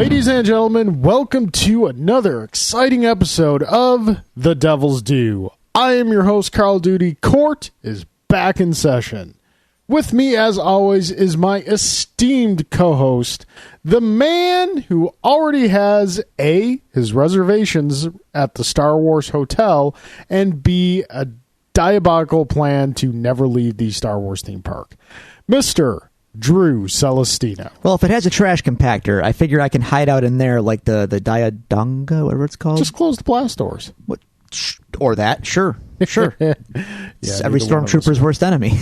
Ladies and gentlemen, welcome to another exciting episode of The Devil's Due. I am your host, Carl Duty. Court is back in session. With me, as always, is my esteemed co-host, the man who already has A, his reservations at the Star Wars Hotel, and B, a diabolical plan to never leave the Star Wars theme park, Mr. Drew Celestino. Well, if it has a trash compactor, I figure I can hide out in there like the Diadonga, whatever it's called. Just close the blast doors. What? Or that, sure. Sure. Yeah, every stormtrooper's worst enemy.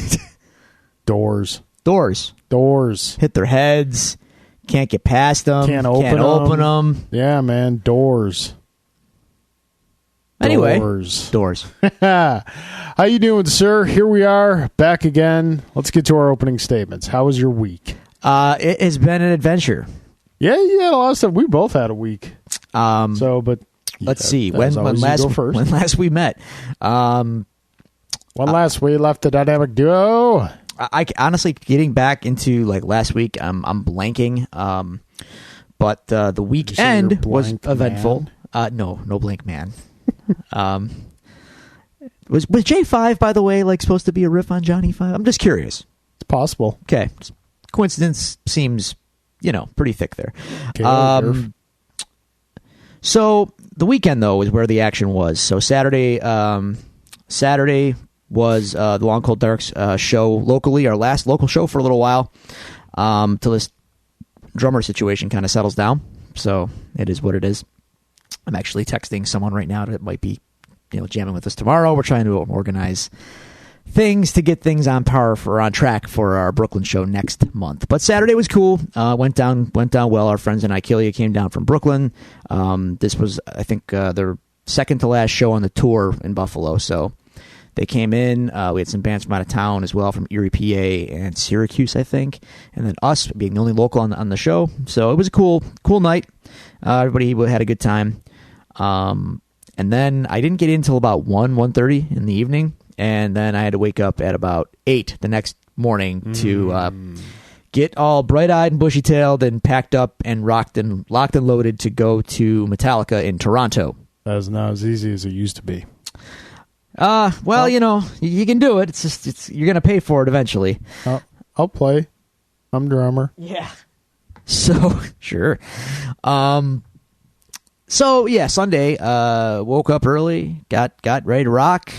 Doors. Hit their heads. Can't get past them. Can't open them. Yeah, man. Doors. Anyway. Doors. How you doing, sir? Here we are, back again. Let's get to our opening statements. How was your week? It has been an adventure. Yeah, a lot of stuff. We both had a week. Let's see. When last we met? When last we left the dynamic duo? I honestly, getting back into like last week, I'm blanking. But the weekend was eventful. No blank man. Was J5, by the way, like supposed to be a riff on Johnny 5? I'm just curious. It's possible. Okay. Coincidence seems, pretty thick there. Okay, so the weekend, though, is where the action was. So Saturday was the Long Cold Darks show locally, our last local show for a little while, till this drummer situation kind of settles down. So it is what it is. I'm actually texting someone right now that might be, jamming with us tomorrow. We're trying to organize things to get things on track for our Brooklyn show next month. But Saturday was cool. Went down well. Our friends in Ikilia came down from Brooklyn. This was, I think, their second to last show on the tour in Buffalo. So they came in. We had some bands from out of town as well, from Erie, PA, and Syracuse, I think. And then us being the only local on the show. So it was a cool night. Everybody had a good time. And then I didn't get in until about 1:30 in the evening. And then I had to wake up at about 8 the next morning to get all bright-eyed and bushy-tailed and packed up and locked and loaded to go to Metallica in Toronto. That is not as easy as it used to be. You can do it. It's just you're going to pay for it eventually. I'll play. I'm drummer. Yeah. So, sure. Sunday, woke up early, got ready to rock,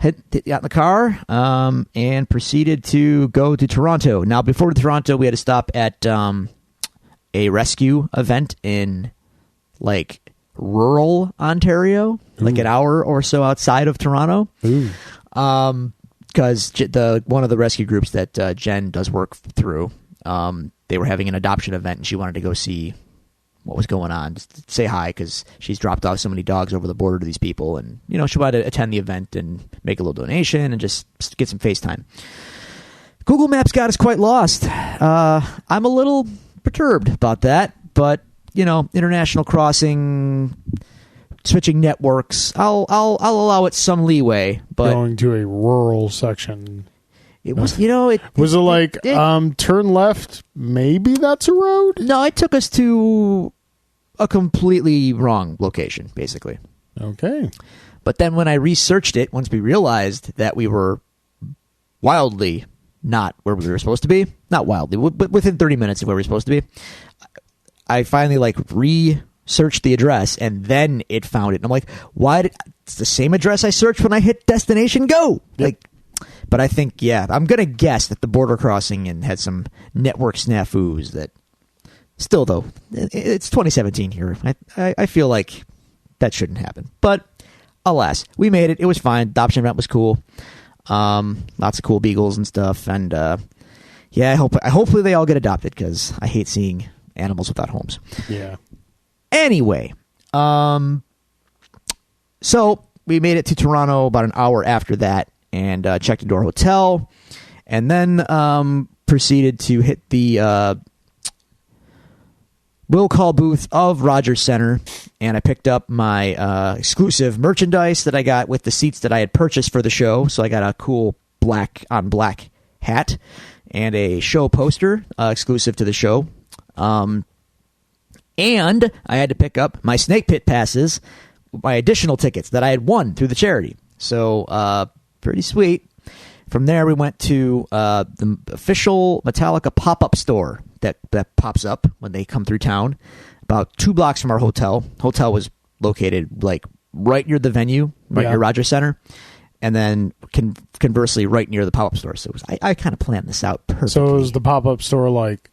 got in the car, and proceeded to go to Toronto. Now, before Toronto, we had to stop at a rescue event in, rural Ontario, like an hour or so outside of Toronto. Because one of the rescue groups that Jen does work through, they were having an adoption event, and she wanted to go see what was going on, just say hi, because she's dropped off so many dogs over the border to these people, and she wanted to attend the event and make a little donation and just get some FaceTime. Google Maps got us quite lost. I'm a little perturbed about that, but international crossing, switching networks, I'll allow it some leeway. But going to a rural section. It was, was it turn left? Maybe that's a road? No, it took us to a completely wrong location, basically. Okay. But then when I researched it, once we realized that we were wildly not where we were supposed to be, not wildly, but within 30 minutes of where we were supposed to be, I finally researched the address, and then it found it. And I'm like, why? It's the same address I searched when I hit destination go. Yep. But I think, I'm going to guess that the border crossing and had some network snafus that still, though, it's 2017 here. I feel like that shouldn't happen. But alas, we made it. It was fine. Adoption event was cool. Lots of cool beagles and stuff. And hopefully they all get adopted, because I hate seeing animals without homes. Yeah. Anyway, so we made it to Toronto about an hour after that, and checked into our hotel, and then proceeded to hit the will call booth of Rogers Center, and I picked up my exclusive merchandise that I got with the seats that I had purchased for the show. So I got a cool black on black hat and a show poster exclusive to the show. And I had to pick up my Snake Pit passes, my additional tickets that I had won through the charity. So pretty sweet. From there, we went to the official Metallica pop-up store that pops up when they come through town, about 2 blocks from our hotel. Hotel was located like right near the venue, right near Rogers Center, and then conversely right near the pop-up store. So I kind of planned this out perfectly. So is the pop-up store like,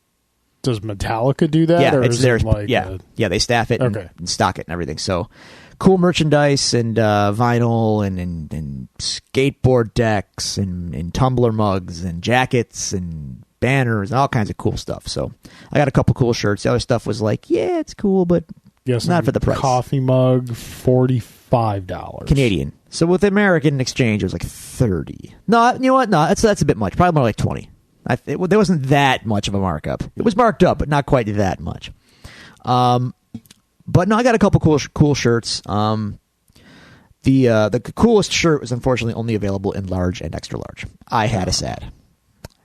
does Metallica do that? Yeah, or it's is theirs. it like Yeah, they staff it Okay. and stock it and everything. So cool merchandise and vinyl and skateboard decks and tumbler mugs and jackets and banners and all kinds of cool stuff. So I got a couple cool shirts. The other stuff was like, yeah, it's cool, but not for the price. Coffee mug, $45 Canadian. So with American exchange, it was like 30. No, you know what? No, that's a bit much. Probably more like 20. There wasn't that much of a markup. It was marked up, but not quite that much. But no, I got a couple cool shirts. The coolest shirt was unfortunately only available in large and extra large. I had a sad.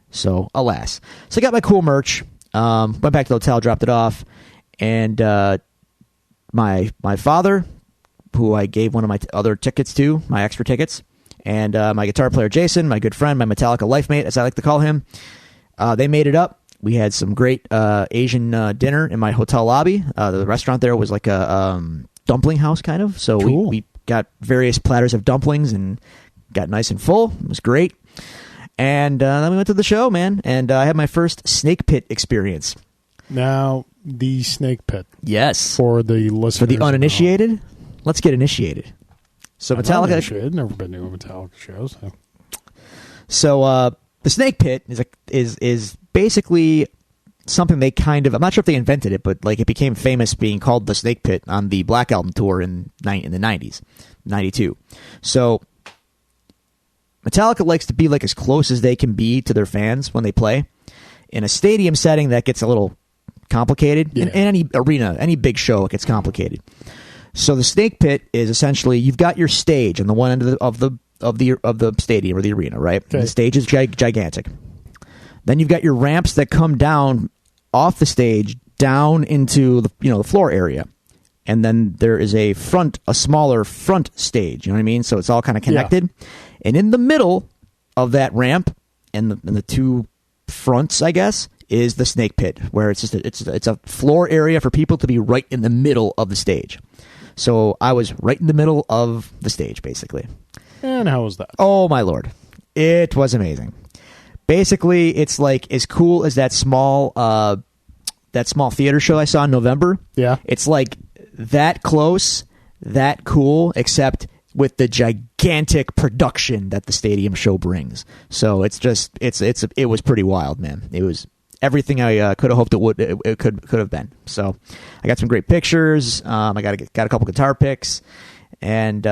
So alas. So I got my cool merch. Went back to the hotel, dropped it off, and my father, who I gave one of my other tickets to, my extra tickets, and my guitar player Jason, my good friend, my Metallica life mate, as I like to call him, they made it up. We had some great Asian dinner in my hotel lobby. The restaurant there was like a dumpling house kind of. So cool. we got various platters of dumplings and got nice and full. It was great. And then we went to the show, man. And I had my first Snake Pit experience. Now, the Snake Pit. Yes. For the listeners. For the uninitiated, let's get initiated. So Metallica. I've never been to a Metallica show. So the Snake Pit is basically something they kind of, I'm not sure if they invented it, but like it became famous being called the Snake Pit on the Black Album tour in the 90s, 92. So Metallica likes to be like as close as they can be to their fans when they play. In a stadium setting, that gets a little complicated. Yeah. In any arena, any big show, it gets complicated. So the Snake Pit is essentially, you've got your stage on the one end of the stadium or the arena, right? Okay. The stage is gigantic. Then you've got your ramps that come down off the stage down into the floor area, and then there is a smaller front stage. You know what I mean? So it's all kind of connected. Yeah. And in the middle of that ramp and the two fronts, I guess, is the Snake Pit, where it's just it's a floor area for people to be right in the middle of the stage. So I was right in the middle of the stage, basically. And how was that? Oh my Lord, it was amazing. Basically, it's like as cool as that small theater show I saw in November. Yeah, it's like that close, that cool, except with the gigantic production that the stadium show brings. So it's just it was pretty wild, man. It was everything I could have hoped it could have been. So I got some great pictures. I got a couple guitar picks, and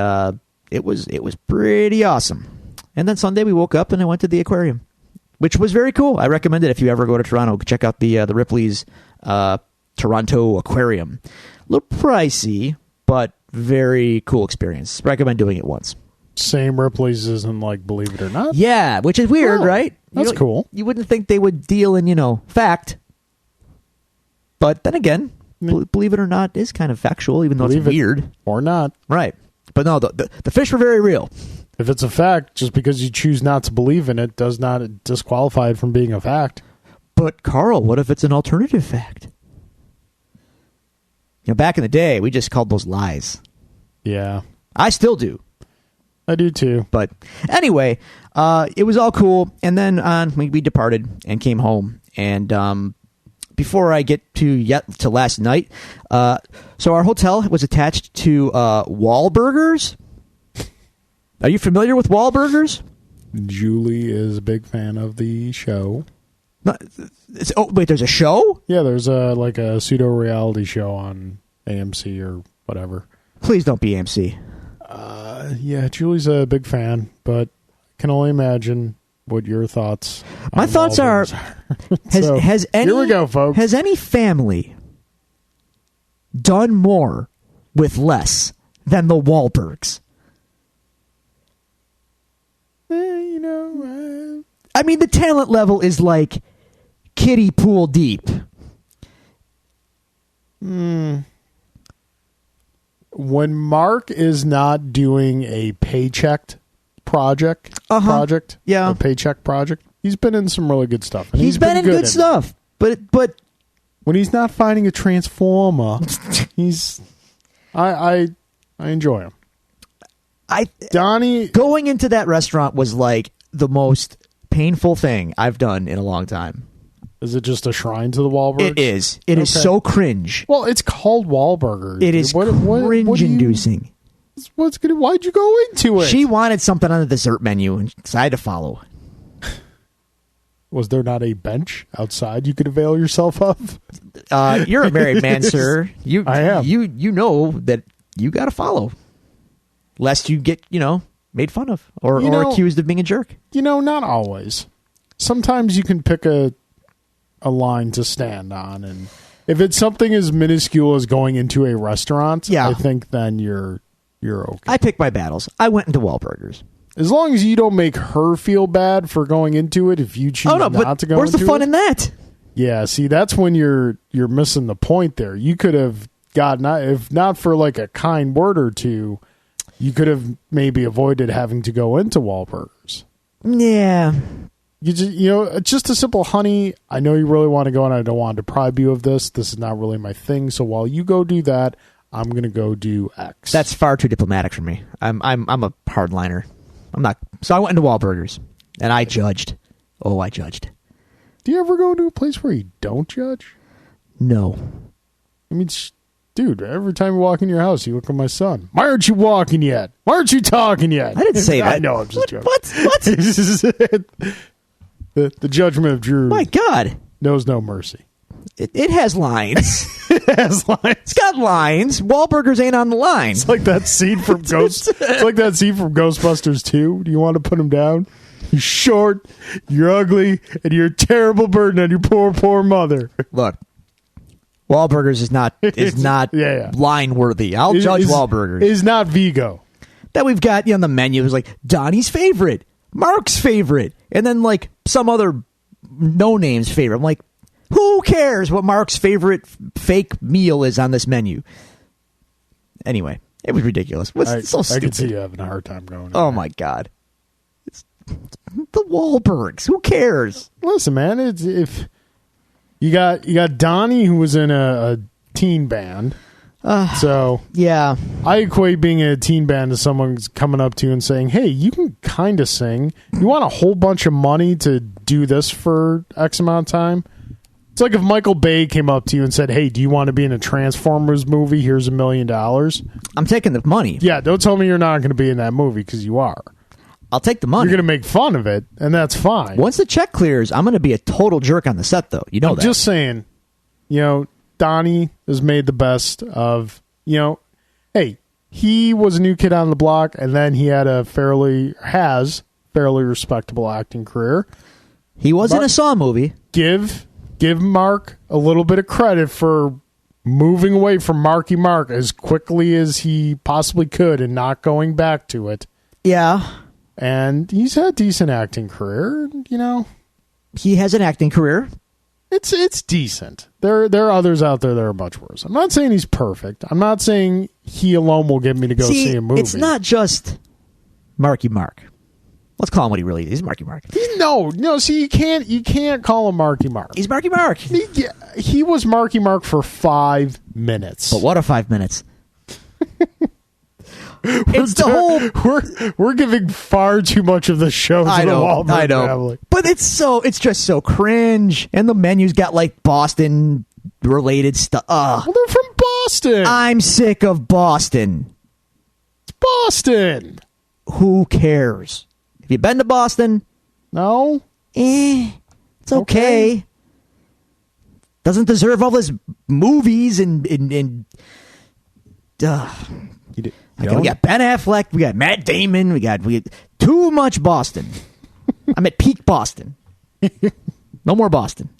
it was pretty awesome. And then Sunday we woke up and I went to the aquarium, which was very cool. I recommend it if you ever go to Toronto. Check out the Ripley's Toronto Aquarium. A little pricey, but very cool experience. Recommend doing it once. Same Ripley's as in, like, Believe It or Not? Yeah, which is weird, right? That's cool. You wouldn't think they would deal in, fact. But then again, Believe It or Not is kind of factual, even though it's weird. Or not. Right. But no, the fish were very real. If it's a fact, just because you choose not to believe in it does not disqualify it from being a fact. But, Carl, what if it's an alternative fact? Back in the day, we just called those lies. Yeah. I still do. I do too. But anyway, it was all cool. And then we departed and came home. And before I get to last night, so our hotel was attached to Wahlburgers. Are you familiar with Wahlburgers? Julie is a big fan of the show. Wait, there's a show? Yeah, there's a pseudo-reality show on AMC or whatever. Please don't be AMC. Yeah, Julie's a big fan, but I can only imagine what your thoughts My thoughts are, has any, here we go, folks. Has any family done more with less than the Wahlbergs? I mean, the talent level is like kiddie pool deep. When Mark is not doing a paycheck project, Yeah. a paycheck project, he's been in some really good stuff. And He's been in good stuff, but when he's not fighting a transformer, I enjoy him. Donnie going into that restaurant was like the most painful thing I've done in a long time. Is it just a shrine to the Wahlbergs? It is. It is so cringe. Well, it's called Wahlburgers. It is cringe-inducing. Why'd you go into it? She wanted something on the dessert menu, and so I had to follow. Was there not a bench outside you could avail yourself of? You're a married man, sir. I am. You know that you got to follow, lest you get made fun of or accused of being a jerk. Not always. Sometimes you can pick a line to stand on, and if it's something as minuscule as going into a restaurant, I think then you're okay. I pick my battles. I went into Wahlburgers. As long as you don't make her feel bad for going into it, if you choose not to go into it. Where's the fun in that? Yeah, see, that's when you're missing the point there. You could have gotten, if not for like a kind word or two, you could have maybe avoided having to go into Wahlburgers. Yeah. It's just a simple, honey, I know you really want to go and I don't want to deprive you of this. This is not really my thing. So while you go do that, I'm going to go do X. That's far too diplomatic for me. I'm a hardliner. I'm not. So I went into Wahlburgers and I judged. Oh, I judged. Do you ever go to a place where you don't judge? No. I mean, dude, every time you walk in your house, you look at my son. Why aren't you walking yet? Why aren't you talking yet? I didn't say that. I know, I'm just joking. What? The judgment of Drew. My God. Knows no mercy. It has lines. It has lines. It's got lines. Wahlburgers ain't on the line. It's like that scene from It's like that scene from Ghostbusters 2. Do you want to put him down? You're short, you're ugly, and you're a terrible burden on your poor mother. Look, Wahlburgers is not line worthy. I'll judge Wahlburgers. Is not Vigo. That we've got on the menu is like Donnie's favorite, Mark's favorite, and then like some other no name's favorite. I'm like, who cares what Mark's favorite fake meal is on this menu? Anyway, it was ridiculous. It's so stupid. I can see you having a hard time going. Oh my God. It's the Wahlbergs. Who cares? Listen, man, if you got Donnie, who was in a teen band. So yeah, I equate being in a teen band to someone's coming up to you and saying, "Hey, you can kind of sing. You want a whole bunch of money to do this for X amount of time?" It's like if Michael Bay came up to you and said, "Hey, do you want to be in a Transformers movie? Here's $1 million." I'm taking the money. Yeah, don't tell me you're not going to be in that movie, because you are. I'll take the money. You're going to make fun of it, and that's fine. Once the check clears, I'm going to be a total jerk on the set, though. You know I'm that. Just saying, Donnie has made the best of, hey, he was a new kid on the block, and then he had a fairly respectable acting career. He was in a Saw movie. Give Mark a little bit of credit for moving away from Marky Mark as quickly as he possibly could and not going back to it. Yeah. And he's had a decent acting career, He has an acting career. It's decent. There are others out there that are much worse. I'm not saying he's perfect. I'm not saying he alone will get me to go see a movie. It's not just Marky Mark. Let's call him what he really is. He's Marky Mark. No. See, you can't call him Marky Mark. He's Marky Mark. He was Marky Mark for 5 minutes. But what a 5 minutes? We're giving far too much of the show to the Wahlberg family. But it's just so cringe. And the menu's got like Boston related stuff. Well, they're from Boston. I'm sick of Boston. It's Boston. Who cares? Have you been to Boston? No. It's okay. Doesn't deserve all this movies and we got Ben Affleck, we got Matt Damon, we got too much Boston. I'm at peak Boston. No more Boston.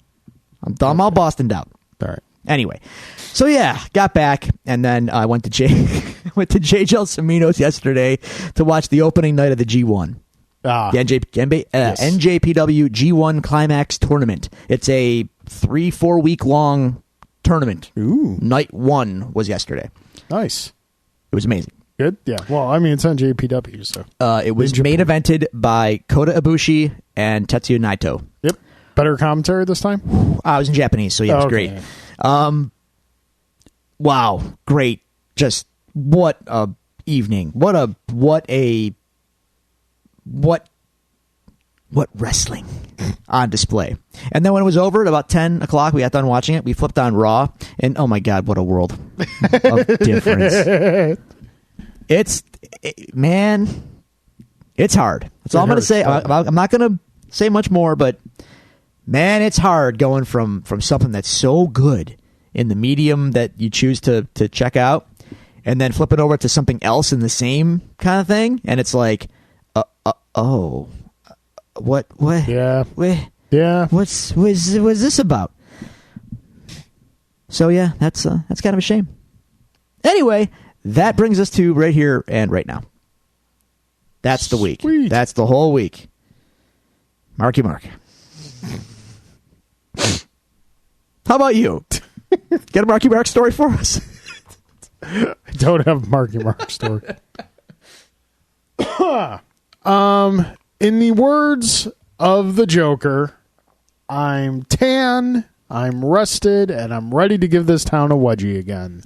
I'm all Bostoned out. All right. Anyway, so yeah, got back, and then I went to J. Gelsomino's yesterday to watch the opening night of the G1. The NJPW G1 Climax Tournament. It's a 3-4 week long tournament. Ooh. Night 1 was yesterday. Nice. It was amazing. Good? Yeah. Well, I mean, it's on JPW, so. It was main evented by Kota Ibushi and Tetsuya Naito. Yep. Better commentary this time? I was in Japanese, so yeah, it was great. Wow. Great. Just what a evening. What wrestling on display. And then when it was over at about 10 o'clock, we got done watching it. We flipped on Raw, and oh my God, what a world of difference. Man, it's hard. That's all I'm going to say. I'm not going to say much more, but man, it's hard going from something that's so good in the medium that you choose to check out and then flip it over to something else in the same kind of thing. And it's like, what? Yeah. Yeah. What's this about? So yeah, that's kind of a shame. Anyway, that brings us to right here and right now. That's the week. Sweet. That's the whole week. Marky Mark. How about you? Get a Marky Mark story for us? I don't have a Marky Mark story. In the words of the Joker, I'm tan, I'm rested, and I'm ready to give this town a wedgie again.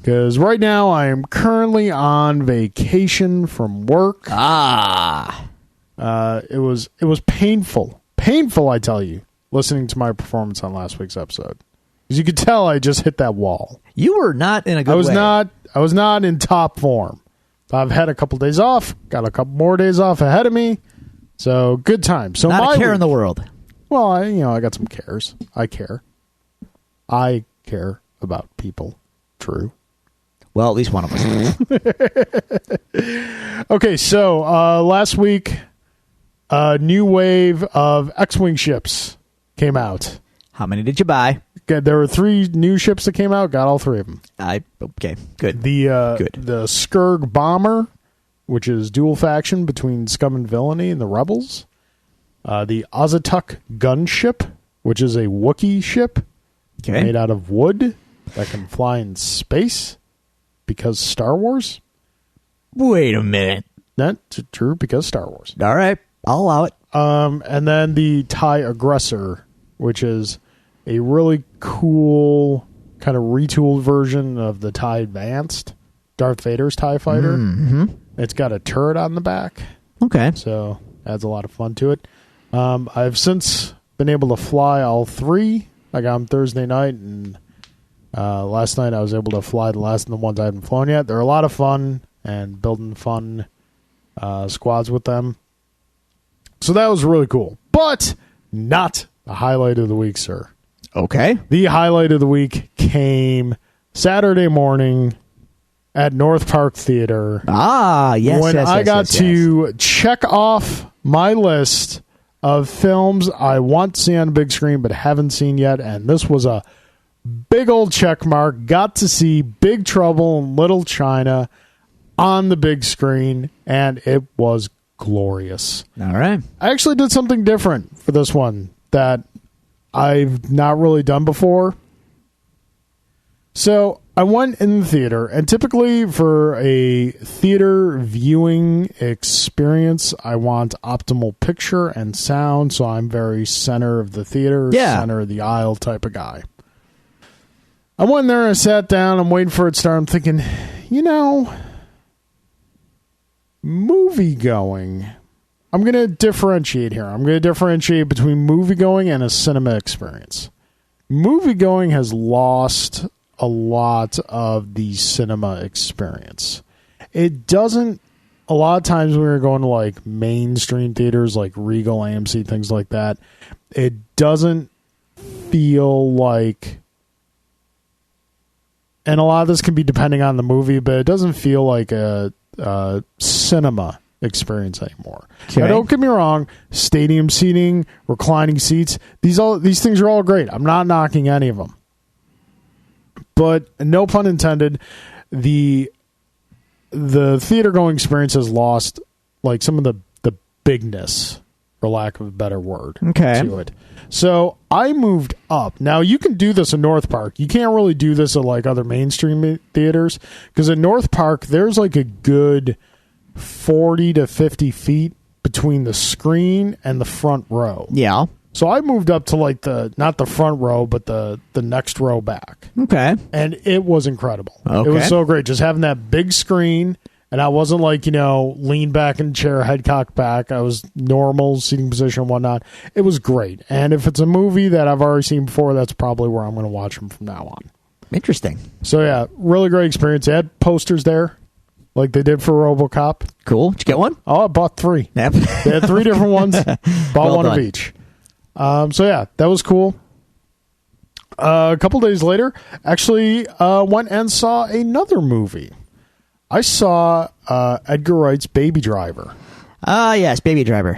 Because right now I am currently on vacation from work. It was painful. Painful, I tell you, listening to my performance on last week's episode. As you could tell, I just hit that wall. You were not in a good way. I was not in top form. I've had a couple days off, got a couple more days off ahead of me. So good time. So not a care in the world. Well, I got some cares. I care about people. True. Well, at least one of us. Okay, so last week, a new wave of X-Wing ships came out. How many did you buy? There were 3 new ships that came out. Got all 3 of them. Okay, good. The Skurg Bomber, which is dual faction between Scum and Villainy and the Rebels. The Azatuk Gunship, which is a Wookiee ship made out of wood that can fly in space because Star Wars. Wait a minute. That's true, because Star Wars. All right, I'll allow it. And then the TIE Aggressor, which is a really cool kind of retooled version of the TIE Advanced, Darth Vader's TIE Fighter. Mm-hmm. It's got a turret on the back. Okay. So adds a lot of fun to it. I've since been able to fly all 3. I got them Thursday night, and last night I was able to fly the last of the ones I haven't flown yet. They're a lot of fun, and building fun squads with them. So that was really cool. But not the highlight of the week, sir. Okay. The highlight of the week came Saturday morning at North Park Theater. Yes. When I got to check off my list of films I want to see on the big screen but haven't seen yet, and this was a big old check mark. Got to see Big Trouble in Little China on the big screen, and it was glorious. All right. I actually did something different for this one that I've not really done before. So I went in the theater, and typically for a theater viewing experience, I want optimal picture and sound, so I'm very center of the theater, center of the aisle type of guy. I went there, I sat down, I'm waiting for it to start, I'm thinking, movie going. I'm going to differentiate here. I'm going to differentiate between movie going and a cinema experience. Movie going has lost a lot of the cinema experience. It doesn't, a lot of times when we're going to like mainstream theaters like Regal, AMC, things like that, it doesn't feel like, and a lot of this can be depending on the movie, but it doesn't feel like a cinema experience anymore. Okay. Now, don't get me wrong, stadium seating, reclining seats, these things are all great. I'm not knocking any of them. But no pun intended, the theater going experience has lost like some of the bigness for lack of a better word, Okay. to it. So I moved up. Now, you can do this in North Park. You can't really do this at like other mainstream theaters, because in North Park, there's like a good 40 to 50 feet between the screen and the front row. Yeah. So I moved up to like not the front row, but the next row back. Okay. And it was incredible. Okay. It was so great. Just having that big screen. And I wasn't like, lean back in the chair, head cocked back. I was normal seating position and whatnot. It was great. And if it's a movie that I've already seen before, that's probably where I'm going to watch them from now on. Interesting. So, yeah, really great experience. They had posters there like they did for RoboCop. Cool. Did you get one? Oh, I bought 3. Yep. They had 3 different ones. Bought Well one done. of each. So, yeah, that was cool. A couple days later, actually went and saw another movie. I saw Edgar Wright's Baby Driver. Yes, Baby Driver.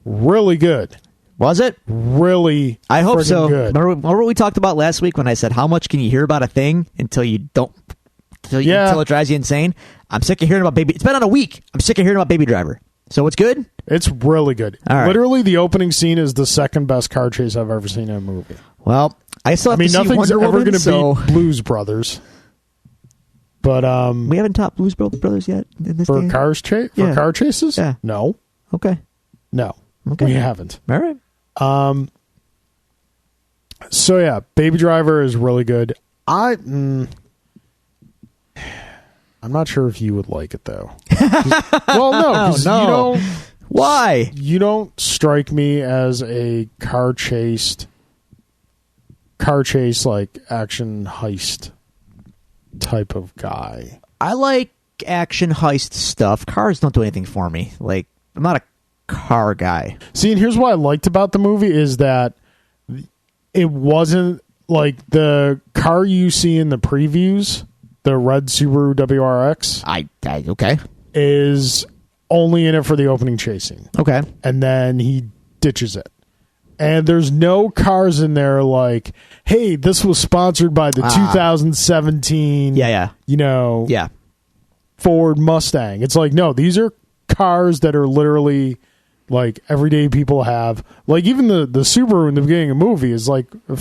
Really good. Was it? Really I hope friggin' so. good. Remember what we talked about last week when I said how much can you hear about a thing until you don't, until it drives you insane? I'm sick of hearing about Baby. It's been on a week. I'm sick of hearing about Baby Driver. So it's good? It's really good. All right. Literally, the opening scene is the second best car chase I've ever seen in a movie. Well, I still have to see nothing's Wonder ever Woman, going to so beat Blues Brothers. But we haven't topped Blues Brothers yet in this for game? car chases? Yeah. No. Okay. No. Okay. We haven't. All right. So yeah, Baby Driver is really good. I'm not sure if you would like it though. Well, no, 'cause No. Why? you don't strike me as a car chase like action heist type of guy. I like action heist stuff. Cars don't do anything for me. Like, I'm not a car guy. See, and here's what I liked about the movie is that it wasn't like the car you see in the previews, the red Subaru WRX, Okay. is only in it for the opening chasing. Okay. And then he ditches it. And there's no cars in there like, hey, this was sponsored by the 2017, Yeah. Yeah. Ford Mustang. It's like, no, these are cars that are literally like everyday people have. Like even the Subaru in the beginning of the movie is like a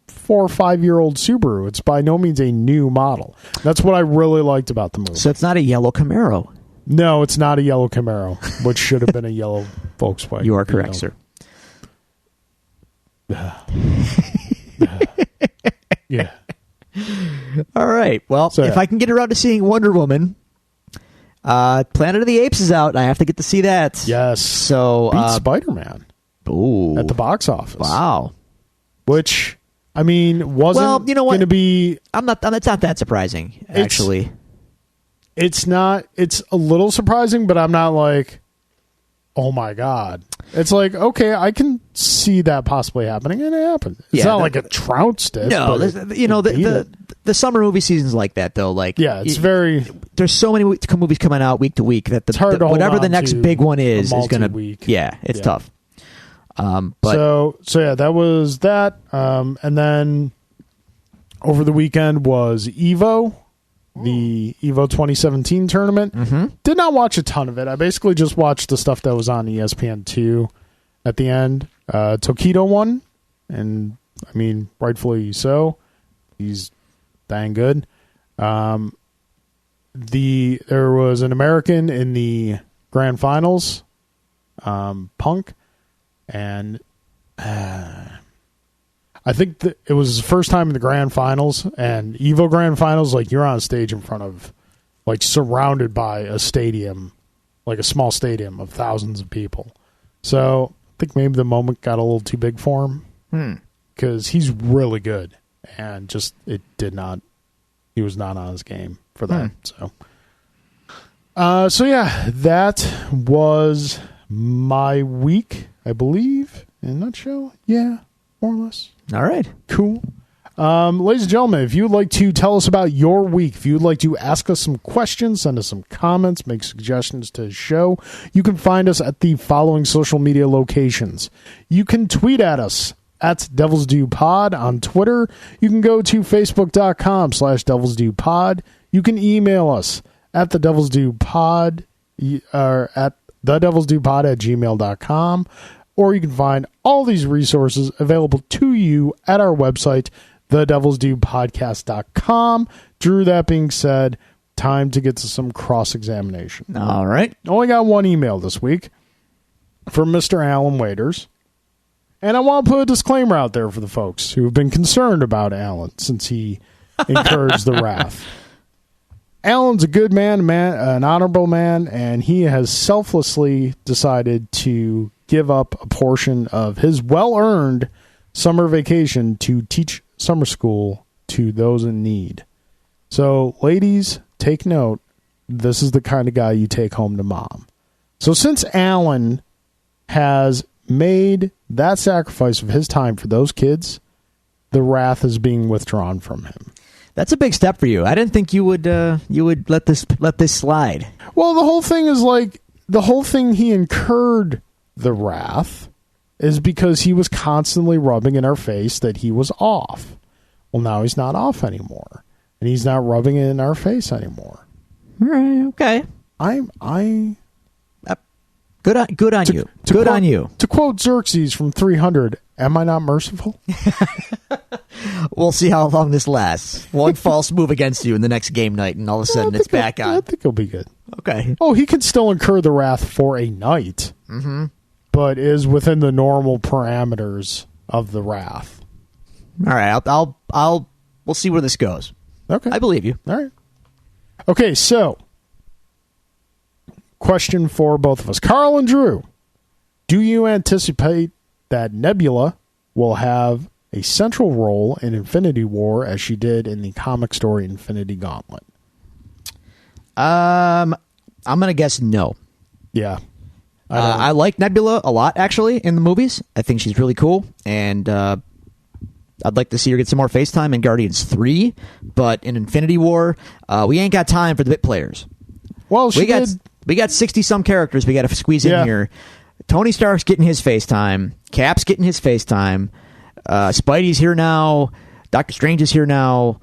4 or 5 year old Subaru. It's by no means a new model. That's what I really liked about the movie. So it's not a yellow Camaro. No, it's not a yellow Camaro, which should have been a yellow Volkswagen. You are correct, sir. Yeah. All right. Well, So, if yeah. I can get around to seeing Wonder Woman, Planet of the Apes is out. I have to get to see that. Yes. So Beat Spider-Man ooh, at the box office. wow. Which, I mean, wasn't Well, you know what? going to be... It's not that surprising, actually. It's not... It's a little surprising, but I'm not like, oh my God. It's like, okay, I can see that possibly happening, and it happened. It's not like it trounced it. No, but the summer movie season's like that though. Like, yeah, it's very... There's so many movies coming out week to week that It's hard to hold whatever the on next to big one is going to multi-week. Yeah, it's Yeah. tough. But So yeah, that was that. And then over the weekend was Evo, the Evo 2017 tournament. Mm-hmm. Did not watch a ton of it. I basically just watched the stuff that was on ESPN2 at the end. Tokido won, and I mean, rightfully so. He's dang good. There was an American in the grand finals, Punk. And I think that it was his first time in the grand finals, and Evo grand finals, like you're on stage in front of, like surrounded by a stadium, like a small stadium of thousands of people. So I think maybe the moment got a little too big for him because he's really good, and just he was not on his game for that. So yeah, that was my week, I believe, in a nutshell. Yeah, more or less. all right. Cool. Ladies and gentlemen, if you would like to tell us about your week, if you would like to ask us some questions, send us some comments, make suggestions to the show, you can find us at the following social media locations. You can tweet at us at Devils Do Pod on Twitter. You can go to facebook.com/Devils Do Pod. You can email us at the Devils Do Pod or at thedevilsdopod@gmail.com. or you can find all these resources available to you at our website, thedevilsdupodcast.com. Drew, that being said, time to get to some cross-examination. All right. Only got one email this week from Mr. Alan Waiters. And I want to put a disclaimer out there for the folks who have been concerned about Alan since he encouraged the wrath. Alan's a good man, an honorable man, and he has selflessly decided to give up a portion of his well-earned summer vacation to teach summer school to those in need. So, ladies, take note. This is the kind of guy you take home to mom. So since Alan has made that sacrifice of his time for those kids, the wrath is being withdrawn from him. That's a big step for you. I didn't think you would let this slide. Well, the whole thing is like the whole thing he incurred the wrath is because he was constantly rubbing in our face that he was off. Well, now he's not off anymore, and he's not rubbing it in our face anymore. All right, okay. Good on you. Good on you. To quote Xerxes from 300, am I not merciful? We'll see how long this lasts. One false move against you in the next game night, and all of a sudden it's back on. I think it'll be good. Okay. Oh, he can still incur the wrath for a night, but is within the normal parameters of the wrath. All right. We'll see where this goes. Okay. I believe you. All right. Okay, so question for both of us. Carl and Drew, do you anticipate that Nebula will have a central role in Infinity War as she did in the comic story Infinity Gauntlet? I'm going to guess no. Yeah. I like Nebula a lot, actually, in the movies. I think she's really cool, and I'd like to see her get some more FaceTime in Guardians 3, but in Infinity War, we ain't got time for the bit players. Well, we got 60-some characters we got to squeeze in here. Tony Stark's getting his FaceTime. Cap's getting his FaceTime. Spidey's here now. Doctor Strange is here now.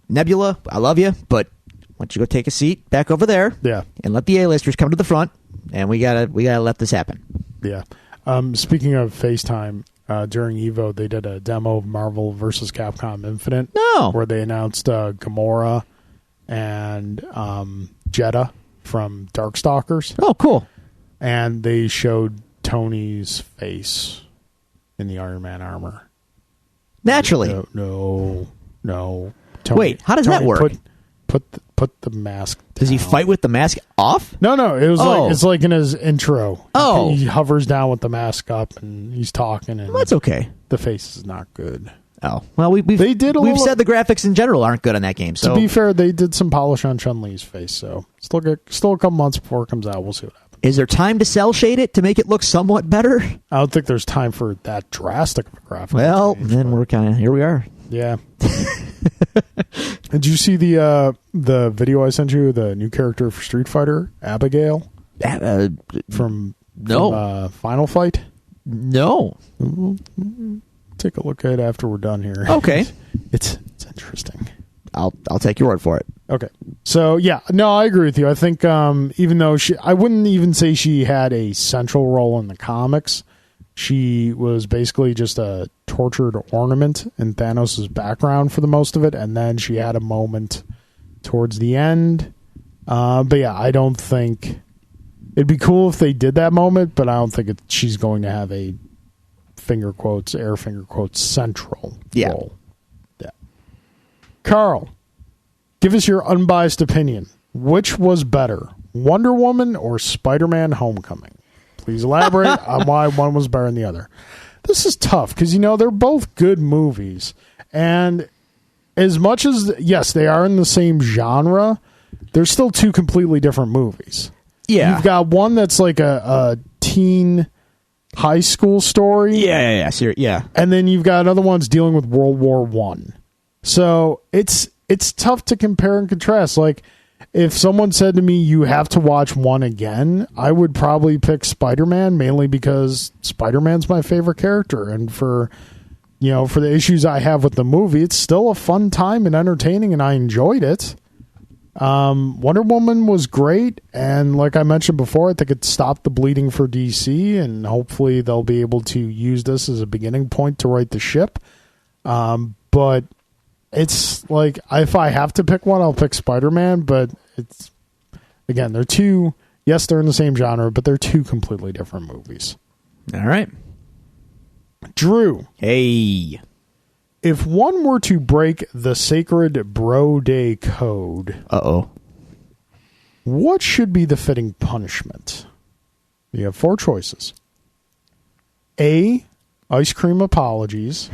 Nebula, I love you, but why don't you go take a seat back over there? Yeah. And let the A-listers come to the front, and we gotta let this happen. Yeah. Speaking of FaceTime, during EVO, they did a demo of Marvel vs. Capcom Infinite. No. Where they announced Gamora and Jeddah from Darkstalkers. Oh, cool. And they showed Tony's face in the Iron Man armor. Naturally. No. Tony, wait, how does that work? Put the mask down. Does he fight with the mask off? No. It was like it's like in his intro. Oh. He hovers down with the mask up and he's talking. And well, that's okay. The face is not good. Oh well, we've said the graphics in general aren't good on that game. So to be fair, they did some polish on Chun-Li's face. So still a couple months before it comes out. We'll see what happens. Is there time to cell shade it to make it look somewhat better? I don't think there's time for that drastic of a graphic. Well, then we're kind of here. We are. Yeah. Did you see the video I sent you? The new character for Street Fighter, Abigail, from Final Fight. No. Take a look at it after we're done here. Okay. It's interesting. I'll take your word for it. Okay. So yeah, no, I agree with you. I think even though I wouldn't even say she had a central role in the comics. She was basically just a tortured ornament in Thanos' background for the most of it, and then she had a moment towards the end. But yeah, I don't think it'd be cool if they did that moment, but I don't think she's going to have a finger quotes central role. Yeah. Carl, give us your unbiased opinion. Which was better, Wonder Woman or Spider-Man: Homecoming? Please elaborate on why one was better than the other. This is tough because, they're both good movies. And as much as, yes, they are in the same genre, they're still two completely different movies. Yeah. You've got one that's like a teen high school story. Yeah. Yeah. And then you've got other ones dealing with World War I. So it's tough to compare and contrast. Like, if someone said to me, you have to watch one again, I would probably pick Spider-Man, mainly because Spider-Man's my favorite character. And for the issues I have with the movie, it's still a fun time and entertaining, and I enjoyed it. Wonder Woman was great, and like I mentioned before, I think it stopped the bleeding for DC, and hopefully they'll be able to use this as a beginning point to right the ship. But it's like, if I have to pick one, I'll pick Spider-Man, but it's, again, they're two, yes, they're in the same genre, but they're two completely different movies. All right. Drew. Hey. If one were to break the sacred Bro Day code, what should be the fitting punishment? You have 4 choices. A, ice cream apologies.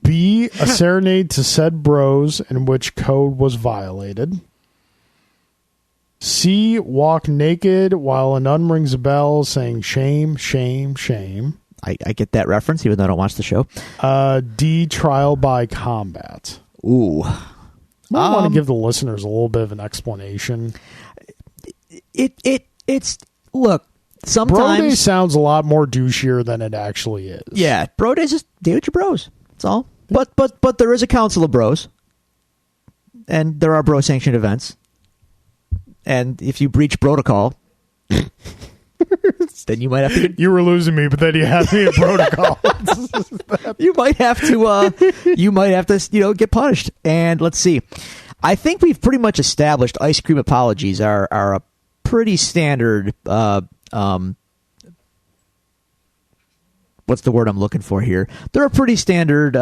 B, a serenade to said bros in which code was violated. C, walk naked while a nun rings a bell saying shame, shame, shame. I get that reference, even though I don't watch the show. D, trial by combat. Ooh. I want to give the listeners a little bit of an explanation. It's look, sometimes Bro Day sounds a lot more douchier than it actually is. Yeah, Bro Day's just day with your bros. That's all. But there is a council of bros. And there are bro sanctioned events. And if you breach protocol, then you might have to. You were losing me, but then you had me in protocol. You might have to. Get punished. And let's see. I think we've pretty much established ice cream apologies are a pretty standard. What's the word I'm looking for here? They're a pretty standard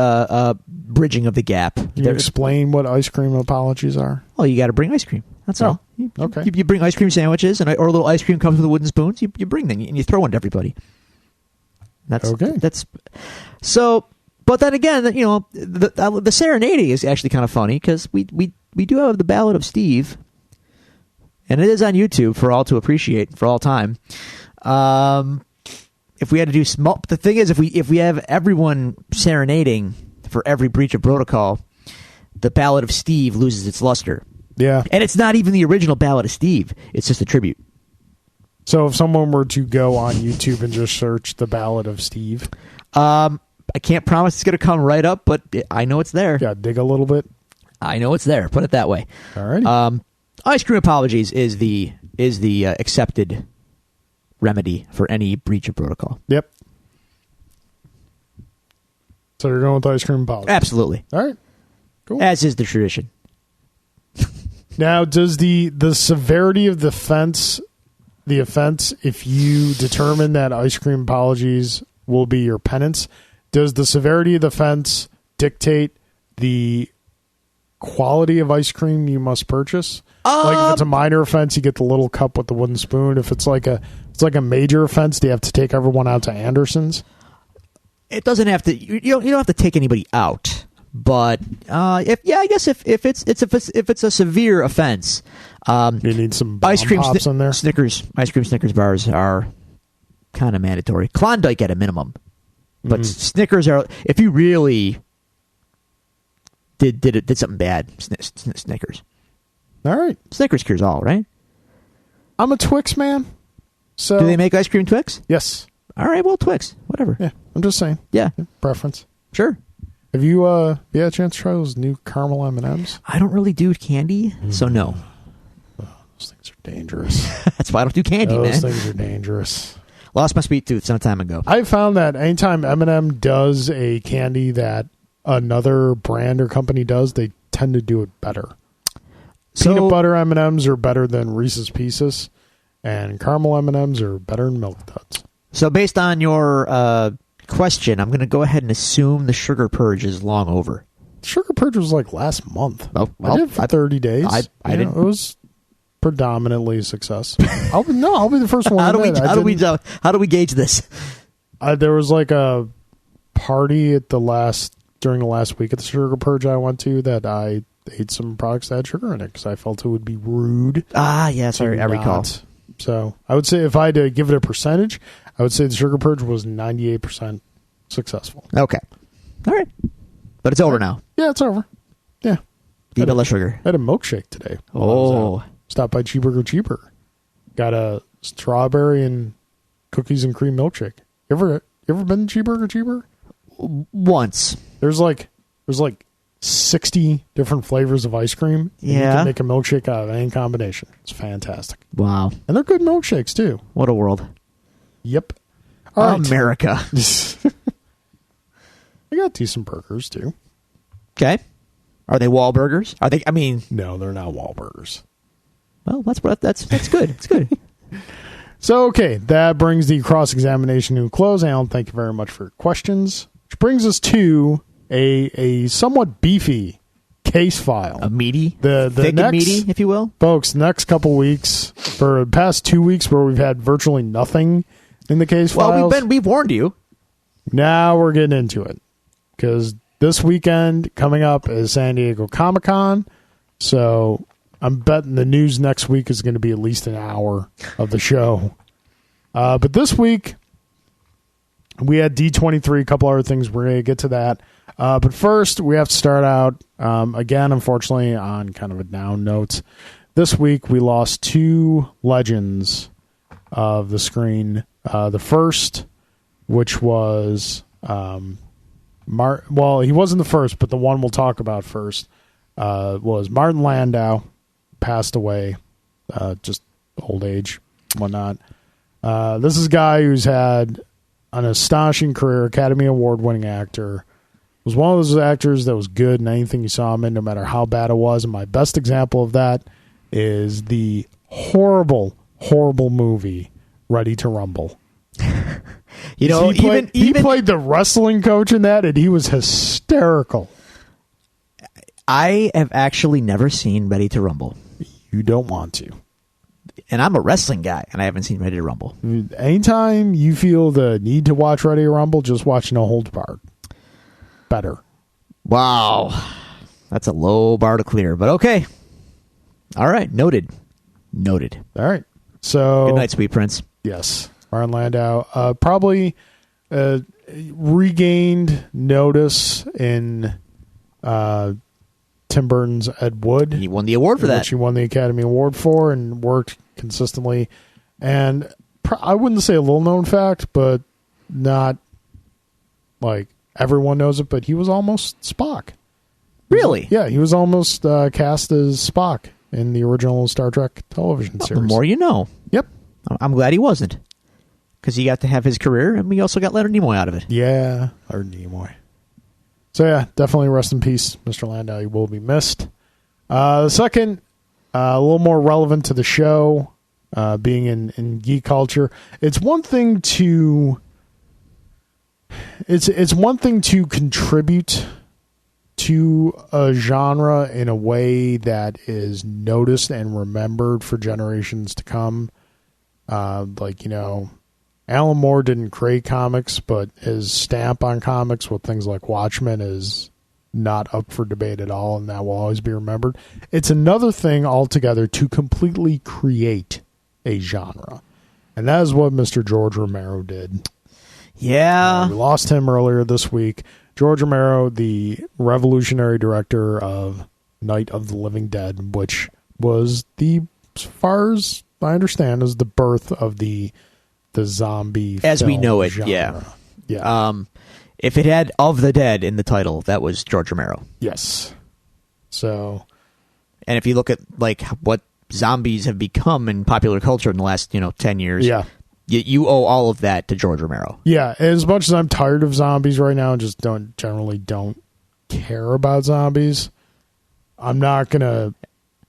bridging of the gap. Can you explain what ice cream apologies are? Well, you got to bring ice cream. That's all. Okay. You bring ice cream sandwiches, or a little ice cream comes with wooden spoons. You bring them and you throw one to everybody. That's okay. That's so. But then again, the serenading is actually kind of funny because we do have the Ballad of Steve, and it is on YouTube for all to appreciate for all time. If we had to do small, the thing is, if we have everyone serenading for every breach of protocol, the Ballad of Steve loses its luster. Yeah. And it's not even the original Ballad of Steve. It's just a tribute. So if someone were to go on YouTube and just search the Ballad of Steve. I can't promise it's going to come right up, but I know it's there. Yeah, dig a little bit. I know it's there. Put it that way. All right. Ice cream apologies is the accepted remedy for any breach of protocol. Yep. So you're going with ice cream apologies? Absolutely. All right. Cool. As is the tradition. Now, does the severity of the offense, if you determine that ice cream apologies will be your penance, does the severity of the offense dictate the quality of ice cream you must purchase? Like if it's a minor offense, you get the little cup with the wooden spoon. If it's like a major offense, do you have to take everyone out to Anderson's? It doesn't have to. You don't have to take anybody out. But if it's a severe offense, you need some ice cream pops in there. Snickers bars are kind of mandatory. Klondike at a minimum, but Snickers are. If you really did something bad, Snickers. All right, Snickers cures all, right? I'm a Twix man. So do they make ice cream Twix? Yes. All right, well, Twix, whatever. Yeah, I'm just saying. Yeah, preference. Sure. Have you had a chance to try those new caramel M&Ms? I don't really do candy, so no. Those things are dangerous. That's why I don't do candy, man. Those things are dangerous. Lost my sweet tooth some time ago. I found that anytime M&M does a candy that another brand or company does, they tend to do it better. Peanut butter M&Ms are better than Reese's Pieces, and caramel M&Ms are better than Milk Duds. So based on your question, I'm going to go ahead and assume the sugar purge is long over. Sugar purge was like last month. Oh, well, I did it for 30 days. I didn't. It was predominantly a success. I'll be the first one. How do we gauge this? There was like a party during the last week at the sugar purge I went to that I ate some products that had sugar in it because I felt it would be rude. Yes, I recall. So I would say if I had to give it a percentage, I would say the sugar purge was 98% successful. Okay. All right. But it's over now. Yeah, it's over. Yeah. Viva la sugar. I had a milkshake today. Oh. Stopped by Cheeseburger. Got a strawberry and cookies and cream milkshake. You ever been to Cheeseburger? Once. There's like 60 different flavors of ice cream. And you Yeah. can make a milkshake out of any combination. It's fantastic. Wow. And they're good milkshakes, too. What a world. Yep. All right. America. They got decent burgers, too. Okay. Are they Wahlburgers? Are they? I mean, No, they're not Wahlburgers. well, that's good. It's good. So, okay, that brings the cross-examination to a close. Alan, thank you very much for your questions. Which brings us to a somewhat beefy case file. A meaty, The thick next, and meaty, if you will. Folks, next couple weeks, for the past 2 weeks where we've had virtually nothing in the case files. Well, we've warned you. Now we're getting into it. Because this weekend coming up is San Diego Comic-Con. So I'm betting the news next week is going to be at least an hour of the show. But this week, we had D23, a couple other things. We're going to get to that. But first, we have to start out, again, unfortunately, on kind of a down note. This week, we lost two legends of the screen. The first, which was... well, he wasn't the first, but the one we'll talk about first was Martin Landau, passed away, just old age, whatnot. This is a guy who's had an astonishing career, Academy Award-winning actor. Was one of those actors that was good in anything you saw him in, no matter how bad it was. And my best example of that is the horrible, horrible movie Ready to Rumble. You know, he played the wrestling coach in that, and he was hysterical. I have actually never seen Ready to Rumble, You don't want to. and I'm a wrestling guy, and I haven't seen Ready to Rumble. Anytime you feel the need to watch Ready to Rumble, just watch No Holds Barred. Better. Wow, that's a low bar to clear, but okay. All right, noted. All right. So Good night, sweet prince. yes, Martin Landau probably regained notice in Tim Burton's Ed Wood. He won the award for that. Which he won the Academy Award for and worked consistently. And I wouldn't say a little-known fact, but not like everyone knows it, but he was almost Spock. Really? Yeah, he was almost cast as Spock in the original Star Trek television The series. more you know. Yep. I'm glad he wasn't, because he got to have his career, and we also got Leonard Nimoy out of it. Yeah, or Nimoy. So yeah, definitely rest in peace, Mr. Landau. You will be missed. The second, a little more relevant to the show, being in geek culture. It's one thing to contribute to a genre in a way that is noticed and remembered for generations to come. Like, you know, Alan Moore didn't create comics, but his stamp on comics with things like Watchmen is not up for debate at all, and that will always be remembered. It's another thing altogether to completely create a genre. And that is what Mr. George Romero did. Yeah. We lost him earlier this week. George Romero, the revolutionary director of Night of the Living Dead, which was as far as I understand, is the birth of the zombie As we film know it, genre. Yeah. If it had "of the Dead" in the title, that was George Romero. Yes. So, and if you look at like what zombies have become in popular culture in the last 10 years, yeah. You owe all of that to George Romero. Yeah, as much as I'm tired of zombies right now and just generally don't care about zombies, I'm not going to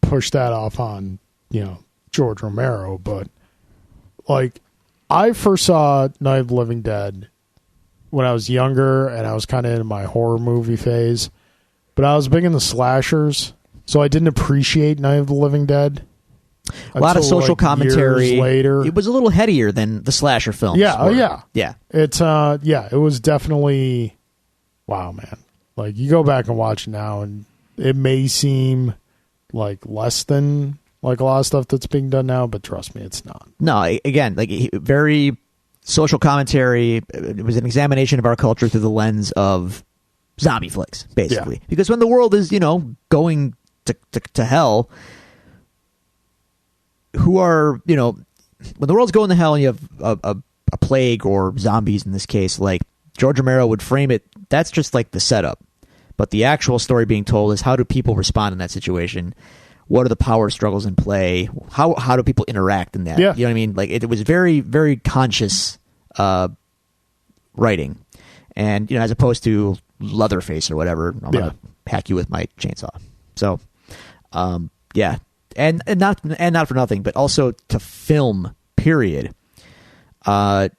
push that off on, George Romero, but like I first saw Night of the Living Dead when I was younger and I was kind of in my horror movie phase, but I was big into slashers, so I didn't appreciate Night of the Living Dead. A lot of social commentary years later. It was a little headier than the slasher films. Yeah, yeah. It's it was definitely wow, man. Like you go back and watch it now, and it may seem like less than like a lot of stuff that's being done now, but trust me, it's not. No, again, like very social commentary. It was an examination of our culture through the lens of zombie flicks, basically. Yeah. Because when the world is going to hell. Who are, when the world's going to hell and you have a plague or zombies in this case, like George Romero would frame it, that's just like the setup. but the actual story being told is how do people respond in that situation? What are the power struggles in play? How do people interact in that? Yeah. You know what I mean? Like it was very, very conscious writing, and as opposed to Leatherface or whatever, I'm gonna hack you with my chainsaw. So, yeah, and not for nothing, but also to film. Period. The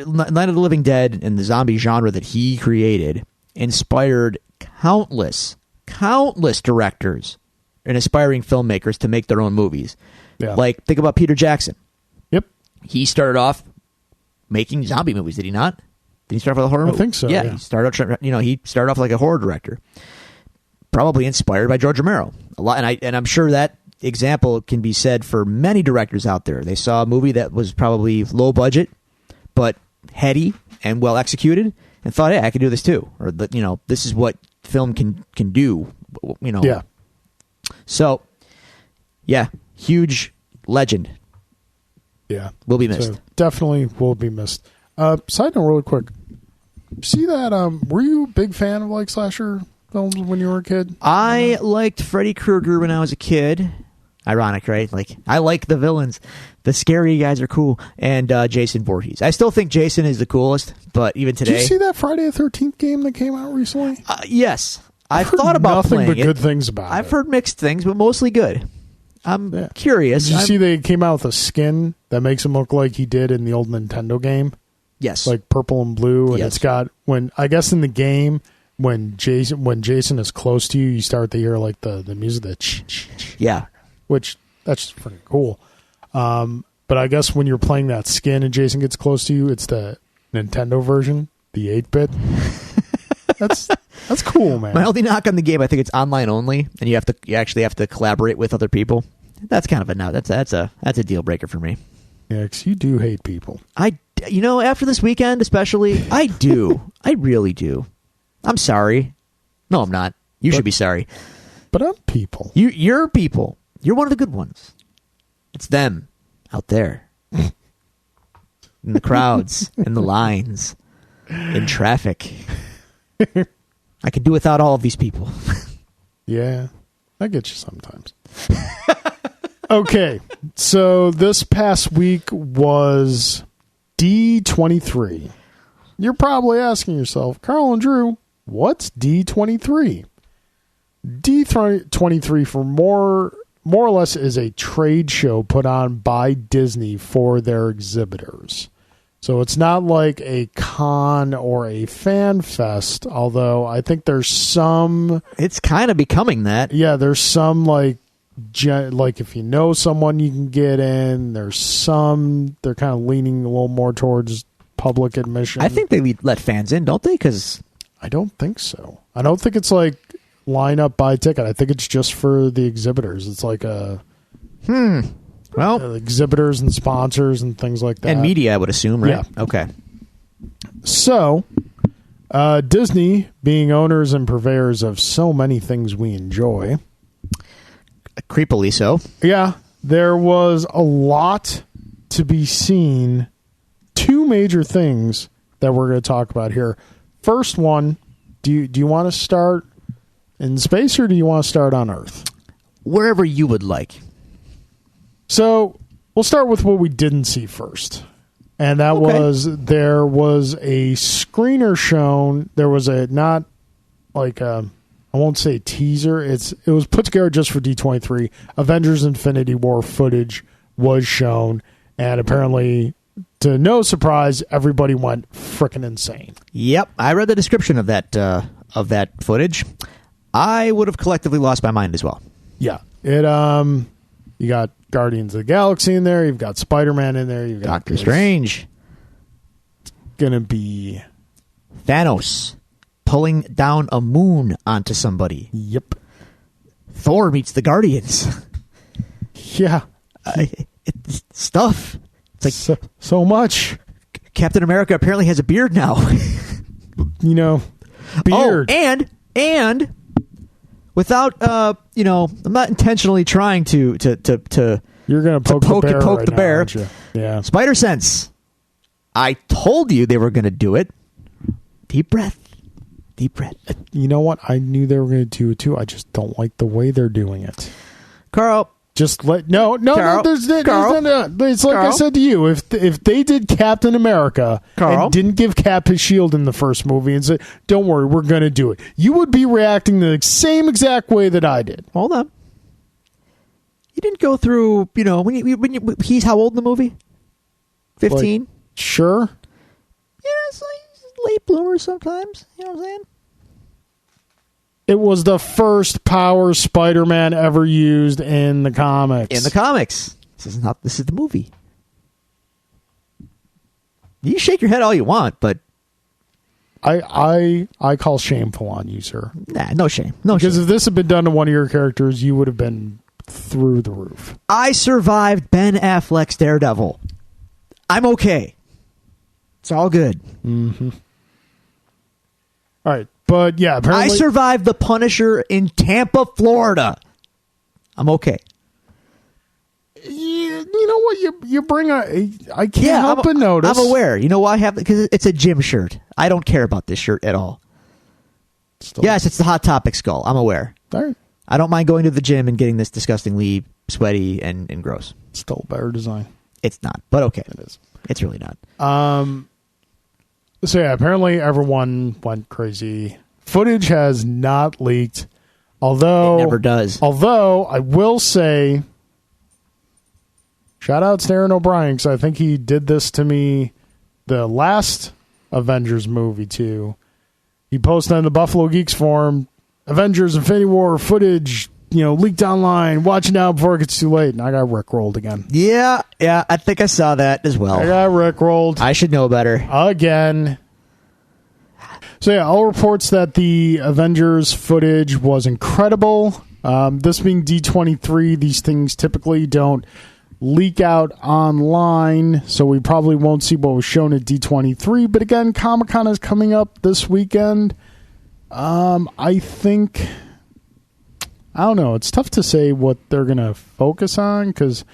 Night of the Living Dead and the zombie genre that he created inspired countless directors and aspiring filmmakers to make their own movies. Yeah. Like, think about Peter Jackson. Yep. He started off making zombie movies, did he not? Did he start off with a horror movie? I think so. Yeah. He started off like a horror director. Probably inspired by George Romero. A lot, and I'm sure that example can be said for many directors out there. They saw a movie that was probably low budget, but heady and well executed, and thought, "Hey, I could do this too," or this is what film can do. Yeah. So, yeah, huge legend. Yeah. Will be missed. So definitely will be missed. Side note, really quick. See that? Were you a big fan of like slasher films when you were a kid? I liked Freddy Krueger when I was a kid. Ironic, right? Like, I like the villains. The scary guys are cool. And Jason Voorhees. I still think Jason is the coolest, but even today... Did you see that Friday the 13th game that came out recently? Yes. I've heard thought about nothing playing but good things about it. I've heard mixed things, but mostly good. I'm curious. Did you see they came out with a skin that makes him look like he did in the old Nintendo game? Yes. Like purple and blue, and Yes. it's got... I guess in the game... When Jason is close to you, you start to hear like the music, yeah, which that's pretty cool. But I guess when you're playing that skin and Jason gets close to you, it's the Nintendo version, the 8-bit. That's cool, man. My only knock on the game, I think it's online only, and you actually have to collaborate with other people. That's kind of a no. That's a deal breaker for me. Yeah, because you do hate people. After this weekend, especially, I do. I really do. I'm sorry. No, I'm not. You should be sorry. But I'm people. You're people. You're one of the good ones. It's them out there. In the crowds, in the lines, in traffic. I could do without all of these people. Yeah, I get you sometimes. Okay, so this past week was D23. You're probably asking yourself, Carl and Drew, what's D23? D23 for more or less is a trade show put on by Disney for their exhibitors. So it's not like a con or a fan fest, although I think there's some... It's kind of becoming that. Yeah, there's some like if you know someone you can get in. There's some... They're kind of leaning a little more towards public admission. I think they let fans in, don't they? Because I don't think so. I don't think it's like line up, buy ticket. I think it's just for the exhibitors. It's like a exhibitors and sponsors and things like that, and media, I would assume, right? Yeah. Okay. So, Disney, being owners and purveyors of so many things we enjoy, Creepily so. Yeah, there was a lot to be seen. Two major things that we're going to talk about here. First one, do you want to start in space or do you want to start on Earth? Wherever you would like. So we'll start with what we didn't see first. And that was, there was a screener shown. There was a, not like a, I won't say teaser. It was put together just for D23. Avengers Infinity War footage was shown. And apparently, to no surprise, everybody went frickin' insane. Yep. I read the description of that footage. I would have collectively lost my mind as well. Yeah. You got Guardians of the Galaxy in there. You've got Spider-Man in there. You've got Doctor Strange. It's going to be Thanos pulling down a moon onto somebody. Yep. Thor meets the Guardians. Yeah. It's stuff. It's like so much. Captain America apparently has a beard now. Beard. Oh, and without I'm not intentionally trying to You're going to poke the bear. Right now, aren't you? Yeah. Spider Sense. I told you they were going to do it. Deep breath. Deep breath. You know what? I knew they were going to do it too. I just don't like the way they're doing it. Carl. Just let no. Carl, It's like Carl, I said to you. If they did Captain America Carl, and didn't give Cap his shield in the first movie and said, "Don't worry, we're going to do it," you would be reacting the same exact way that I did. Hold on. You didn't go through. He's how old in the movie? 15. Like, sure. Yeah, it's like late bloomer sometimes. You know what I'm saying? It was the first power Spider-Man ever used in the comics. In the comics. This is the movie. You shake your head all you want, but I call shameful on you, sir. Nah, no shame. Because if this had been done to one of your characters, you would have been through the roof. I survived Ben Affleck's Daredevil. I'm okay. It's all good. Mm-hmm. All right. But yeah, apparently I survived the Punisher in Tampa, Florida. I'm okay. You know what? You bring I can't help but notice. I'm aware. You know why I have? Because it's a gym shirt. I don't care about this shirt at all. Yes, it's the Hot Topic skull. I'm aware. All right. I don't mind going to the gym and getting this disgustingly sweaty and gross. Still a better design. It's not, but okay. It is. It's really not. So yeah, apparently everyone went crazy. Footage has not leaked, although it never does. Although I will say, shout out to Aaron O'Brien, because I think he did this to me the last Avengers movie too. He posted on the Buffalo Geeks forum, Avengers Infinity War footage, leaked online. Watch it now before it gets too late. And I got rickrolled again. Yeah, I think I saw that as well. I got rickrolled. I should know better. Again. So yeah, all reports that the Avengers footage was incredible. This being D23, these things typically don't leak out online, so we probably won't see what was shown at D23. But again, Comic-Con is coming up this weekend. I think... I don't know. It's tough to say what they're going to focus on because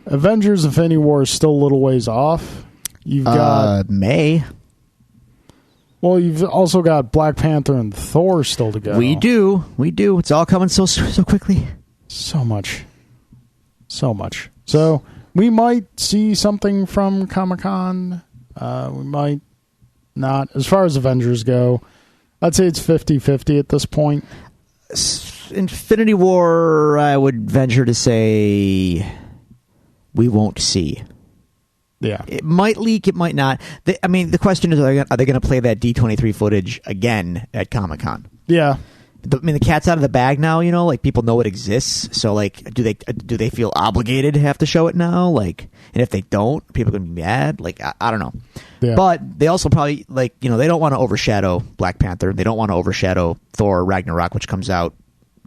Avengers Infinity War is still a little ways off. You've got... May. Well, you've also got Black Panther and Thor still to go. We do. It's all coming so quickly. So much. So we might see something from Comic-Con. We might not. As far as Avengers go, I'd say it's 50-50 at this point. Infinity War, I would venture to say we won't see. Yeah. It might leak, it might not. The question is, are they going to play that D23 footage again at Comic-Con? Yeah. The cat's out of the bag now, like people know it exists. So like, do they feel obligated to have to show it now? Like, and if they don't, people are going to be mad. Like, I don't know. Yeah. But they also probably they don't want to overshadow Black Panther. They don't want to overshadow Thor Ragnarok, which comes out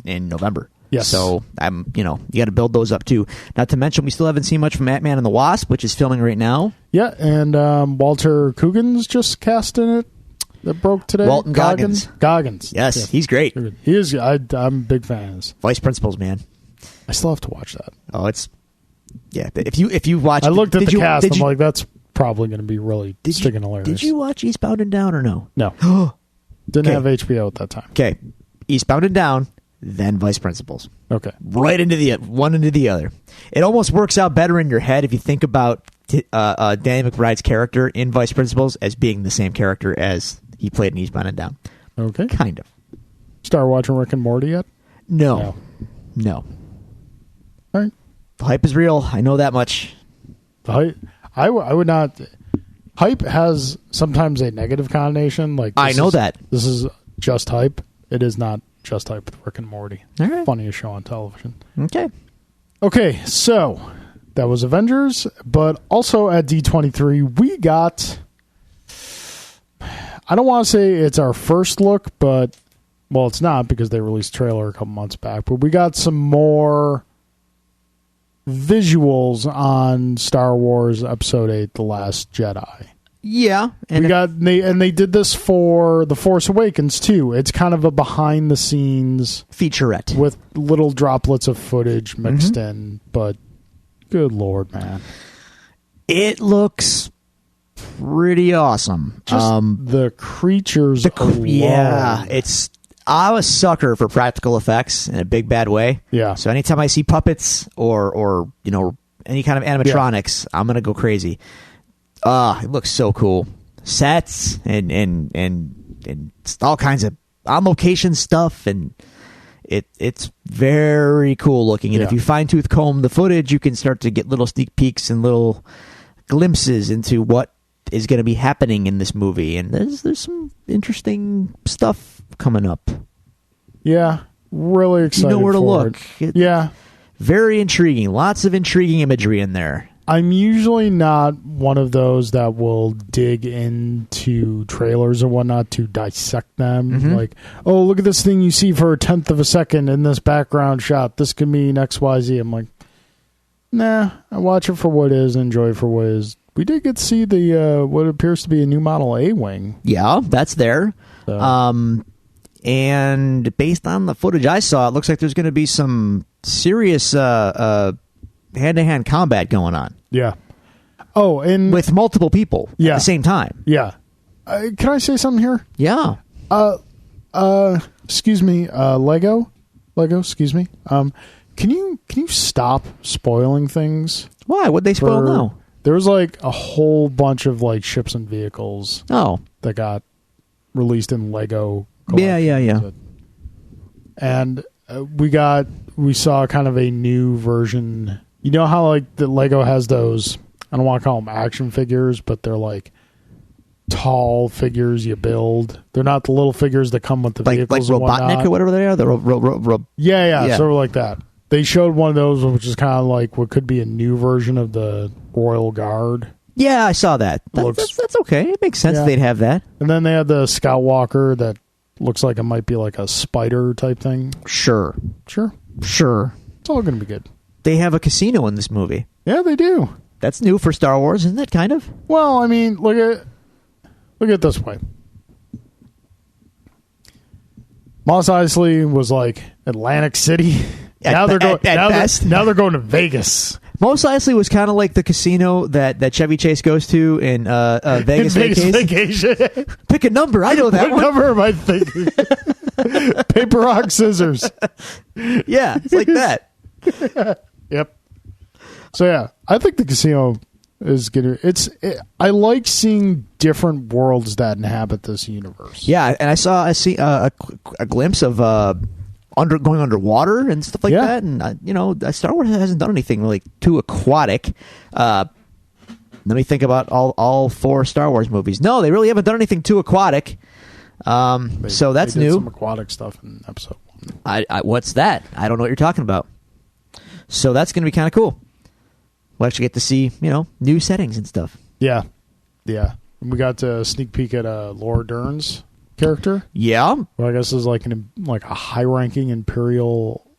in November. Yes. So you got to build those up too. Not to mention, we still haven't seen much from Ant-Man and the Wasp, which is filming right now. Yeah, and Walter Coogan's just cast in it. That broke today. Walton Goggins. Yes, he's great. He is. I'm a big fan of his. Vice Principals, man. I still have to watch that. Oh, it's If you watch, I looked at the cast. I'm you, like, that's probably going to be really sticking hilarious. Did you watch Eastbound and Down or no? No. Didn't Okay. have HBO at that time. Okay, Eastbound and Down, then Vice Principals. Okay. Right into the one into the other. It almost works out better in your head if you think about Danny McBride's character in Vice Principals as being the same character as he played in Eastbound and Down. Okay. Kind of. Start watching Rick and Morty yet? No. All right. The hype is real. I know that much. I would not. Hype has sometimes a negative connotation. Like I know that. This is just hype. It is not just hype with Rick and Morty. All right. Funniest show on television. Okay, so that was Avengers, but also at D23 we got, I don't want to say it's our first look, but well, it's not because they released a trailer a couple months back, but we got some more visuals on Star Wars Episode 8 The Last Jedi. Yeah, and they did this for The Force Awakens too. It's kind of a behind the scenes featurette with little droplets of footage mixed in, but good Lord, man. It looks pretty awesome. Just the creatures. Yeah, I'm a sucker for practical effects in a big bad way. Yeah. So anytime I see puppets or any kind of animatronics, I'm gonna go crazy. It looks so cool. Sets and all kinds of on location stuff, and it's very cool looking. And if you fine tooth comb the footage, you can start to get little sneak peeks and little glimpses into what is going to be happening in this movie. And there's some interesting stuff coming up. Yeah, really excited. You know where to look. Yeah, very intriguing. Lots of intriguing imagery in there. I'm usually not one of those that will dig into trailers or whatnot to dissect them. Mm-hmm. Like, oh, look at this thing you see for a 1/10 of a second in this background shot. This could mean XYZ. I'm like, nah, I watch it for what it is and enjoy it for what it is. We did get to see the what appears to be a new Model A-Wing. Yeah, that's there. So. And based on the footage I saw, it looks like there's going to be some serious hand-to-hand combat going on. Yeah. Oh, and with multiple people at the same time. Yeah. Can I say something here? Yeah. Excuse me, Lego, excuse me. Can you stop spoiling things? Why? What'd they spoil now? There was like a whole bunch of like ships and vehicles. That got released in Lego. Yeah. And we saw kind of a new version. You know how like the Lego has those, I don't want to call them action figures, but they're like tall figures you build. They're not the little figures that come with the vehicles like and whatnot. Robotnik or whatever they are. Yeah, sort of like that. They showed one of those, which is kind of like what could be a new version of the Royal Guard. Yeah, I saw that. That's okay. It makes sense they'd have that. And then they had the Scout Walker that looks like it might be like a spider type thing. Sure. It's all going to be good. They have a casino in this movie. Yeah, they do. That's new for Star Wars, isn't it, kind of? Well, I mean, look at it this way. Mos Eisley was like Atlantic City. Now they're going to Vegas. Mos Eisley was kind of like the casino that Chevy Chase goes to in Vegas Vacation. Pick a number. I know that what number am I thinking? Paper, rock, scissors. Yeah, it's like that. Yep. So yeah, I think the casino is gonna. I like seeing different worlds that inhabit this universe. Yeah, and I see a glimpse of going underwater and stuff like that. And Star Wars hasn't done anything really too aquatic. Let me think about all 4 Star Wars movies. No, they really haven't done anything too aquatic. So that's they did new. Some aquatic stuff in episode 1. What's that? I don't know what you're talking about. So that's going to be kind of cool. We'll actually get to see, new settings and stuff. Yeah. And we got to sneak peek at Laura Dern's character. Yeah. Well, I guess is like a high-ranking Imperial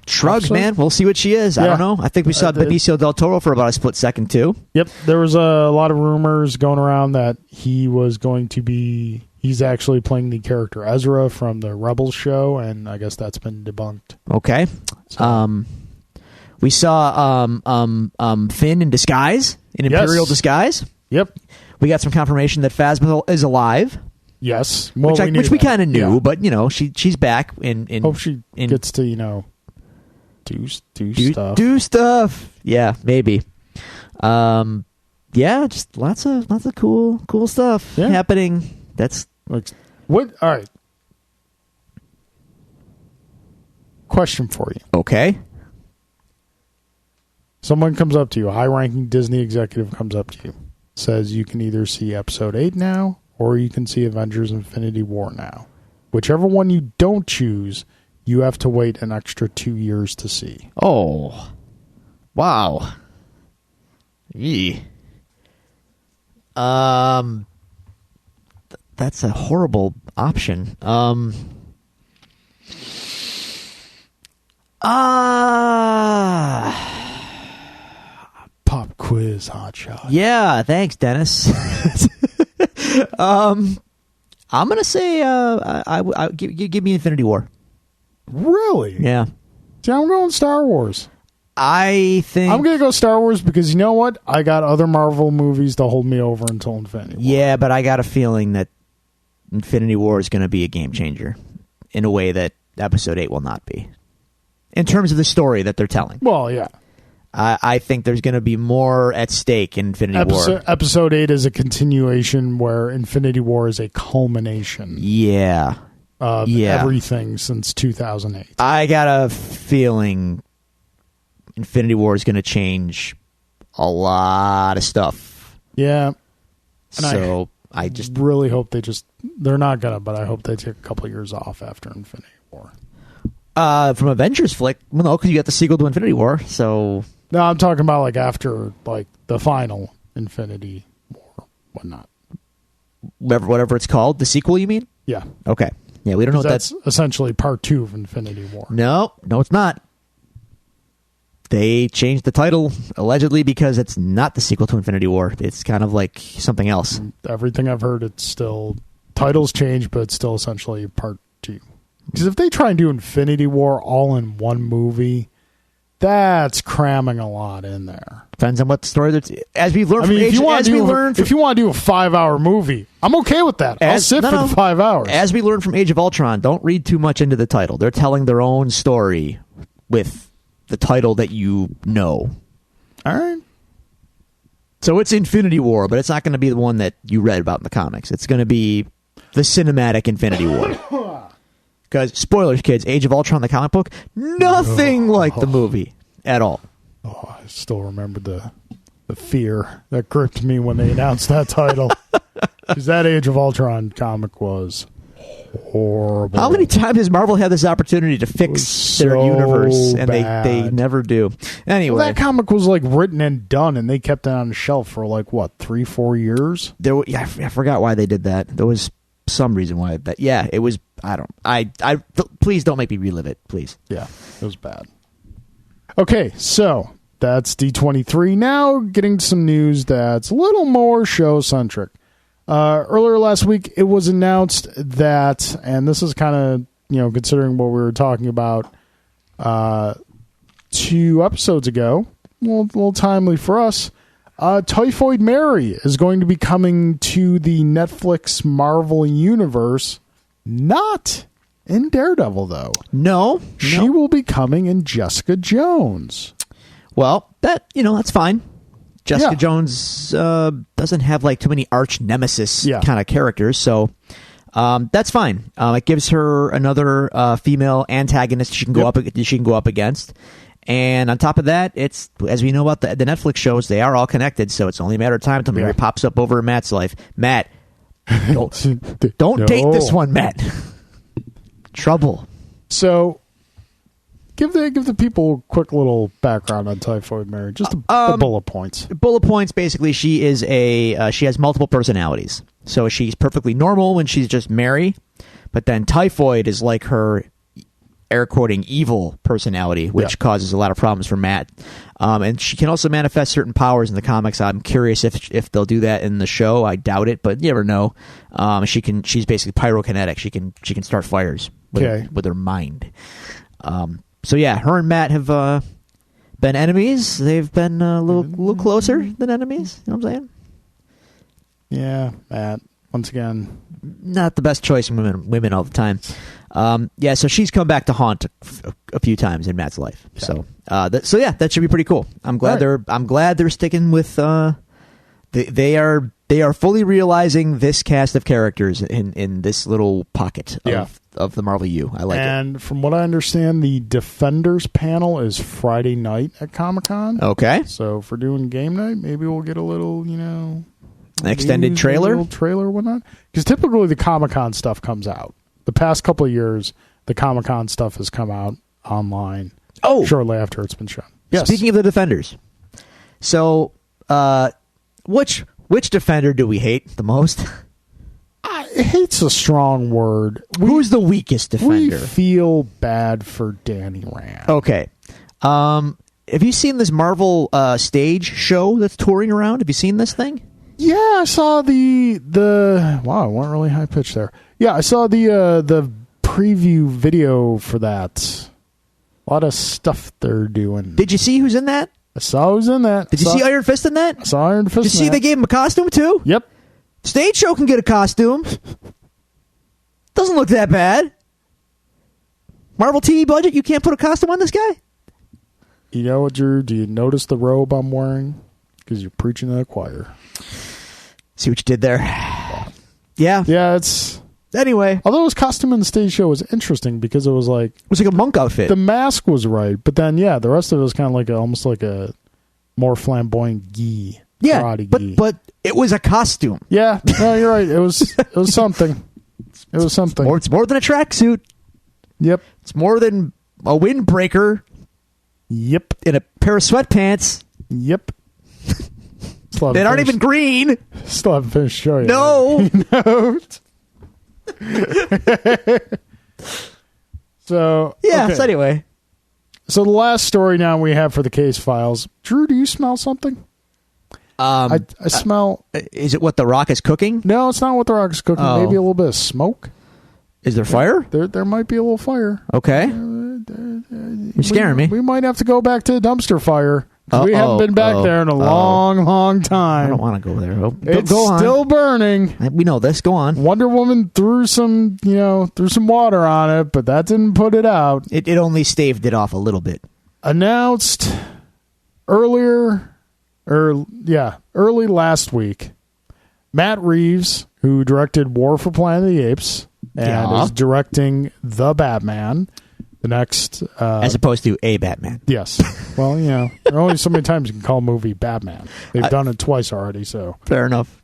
Shrugs, officer? Man. We'll see what she is. I don't know. I think we saw Benicio del Toro for about a split second, too. Yep. There was a lot of rumors going around that he was going to be... He's actually playing the character Ezra from the Rebels show, and I guess that's been debunked. Okay. So. We saw Finn in disguise, in Imperial disguise. Yep. We got some confirmation that Phasma is alive. Yes. Well, which we kind of knew, but she's back. Hope she gets to do stuff. Do stuff. Yeah, maybe. Yeah, just lots of cool stuff happening. That's what. All right. Question for you. Okay. Someone comes up to you, a high-ranking Disney executive comes up to you, says you can either see Episode 8 now, or you can see Avengers Infinity War now. Whichever one you don't choose, you have to wait an extra 2 years to see. Oh. Wow. Yee. That's a horrible option. Pop quiz, hotshot. Yeah, thanks, Dennis. I'm gonna say, give me Infinity War. Really? Yeah. See, I'm going Star Wars. I think I'm going to go Star Wars because you know what? I got other Marvel movies to hold me over until Infinity War. Yeah, but I got a feeling that Infinity War is going to be a game changer in a way that Episode 8 will not be. In terms of the story that they're telling. Well, yeah. I think there's going to be more at stake in Infinity War. Episode 8 is a continuation where Infinity War is a culmination. Yeah. Of everything since 2008. I got a feeling Infinity War is going to change a lot of stuff. Yeah. And so I just really hope they're not going to, but I hope they take a couple of years off after Infinity War. From Avengers flick, well, no, because you got the sequel to Infinity War, so... No, I'm talking about like after like the final Infinity War, whatnot. Whatever it's called, the sequel, you mean? Yeah. Okay. Yeah, we don't know what that's essentially part 2 of Infinity War. No, it's not. They changed the title, allegedly, because it's not the sequel to Infinity War. It's kind of like something else. Everything I've heard, it's still... Titles change, but it's still essentially part 2. Because if they try and do Infinity War all in one movie, that's cramming a lot in there. Depends on what story that's... As we've learned if you want to do a 5-hour movie, I'm okay with that. I'll sit for the 5 hours. As we learned from Age of Ultron, don't read too much into the title. They're telling their own story with the title that you know. All right. So it's Infinity War, but it's not going to be the one that you read about in the comics. It's going to be the cinematic Infinity War. Because, spoilers, kids, Age of Ultron, the comic book, nothing like the movie at all. Oh, I still remember the fear that gripped me when they announced that title. Because that Age of Ultron comic was horrible. How many times has Marvel had this opportunity to fix their universe, and they never do? Anyway. Well, that comic was like written and done, and they kept it on the shelf for like, what, 3-4 years? I forgot why they did that. There was some reason why. But yeah, it was... please don't make me relive it, please. Yeah, it was bad. Okay, so that's D23. Now getting to some news that's a little more show-centric. Earlier last week, it was announced that, and this is kind of, considering what we were talking about 2 episodes ago, a little timely for us, Typhoid Mary is going to be coming to the Netflix Marvel Universe. Not in Daredevil, though. No. She will be coming in Jessica Jones. Well, that's fine. Jessica Jones doesn't have like too many arch nemesis kind of characters, so that's fine. It gives her another female antagonist she can go up against. And on top of that, it's, as we know about the Netflix shows, they are all connected, so it's only a matter of time until Mary pops up over in Matt's life. Matt, don't date this one, Matt. Trouble. So, give the people a quick little background on Typhoid Mary. Just the bullet points. Bullet points. Basically, she is she has multiple personalities. So she's perfectly normal when she's just Mary, but then Typhoid is like her, air quoting, evil personality, which causes a lot of problems for Matt. And she can also manifest certain powers in the comics. I'm curious if they'll do that in the show. I doubt it, but you never know. She's basically pyrokinetic. She can start fires with her mind. So yeah, her and Matt have been enemies. They've been a little closer than enemies. You know what I'm saying? Yeah, Matt. Once again, not the best choice in women all the time. So she's come back to haunt a few times in Matt's life. Okay. So that should be pretty cool. I'm glad they're sticking with. They are fully realizing this cast of characters in this little pocket of the Marvel U. I like it. And from what I understand, the Defenders panel is Friday night at Comic-Con. Okay. So if we're doing game night, maybe we'll get a little, extended trailer, or whatnot. Because typically the Comic-Con stuff comes out. The past couple of years, the Comic-Con stuff has come out online. Shortly after it's been shown. Yes. Speaking of the Defenders, so which Defender do we hate the most? Hate's a strong word. Who's the weakest Defender? We feel bad for Danny Rand. Okay. Have you seen this Marvel stage show that's touring around? Have you seen this thing? Yeah, I saw the wow, I went really high pitched there. Yeah, I saw the preview video for that A lot of stuff they're doing. Did you see who's in that? I saw who's in that. Did you see Iron Fist in that? I saw Iron Fist. Did you see they gave him a costume too? Yep. Stage show can get a costume. Doesn't look that bad. Marvel TV budget, you can't put a costume on this guy? You know what, Drew? Do you notice the robe I'm wearing? Because you're preaching to the choir. See what you did there? Yeah. Yeah, it's... Anyway. Although his costume in the stage show was interesting because it was like... It was like a monk outfit. The mask was right, but then, yeah, the rest of it was kind of like almost like a more flamboyant gi. Yeah, karate gi. but it was a costume. Yeah, no, you're right. It was something. It was something. It's more than a tracksuit. Yep. It's more than a windbreaker. Yep. In a pair of sweatpants. Yep. They aren't even green. Still haven't finished showing you. No. No. So yeah. Okay. So anyway, so the last story now we have for the case files. Drew, do you smell something? I smell. Is it what the Rock is cooking? No, it's not what the Rock is cooking. Oh. Maybe a little bit of smoke. Is there fire? There might be a little fire. Okay. You're scaring me. We might have to go back to the dumpster fire. We haven't been back there in a long time. I don't want to go there. It's go on. still burning. We know this. Go on. Wonder Woman threw some water on it, but that didn't put it out. It only staved it off a little bit. Announced early last week, Matt Reeves, who directed War for Planet of the Apes and is directing The Batman, the next... as opposed to a Batman. Yes. Well, there are only so many times you can call a movie Batman. They've done it twice already, so... Fair enough.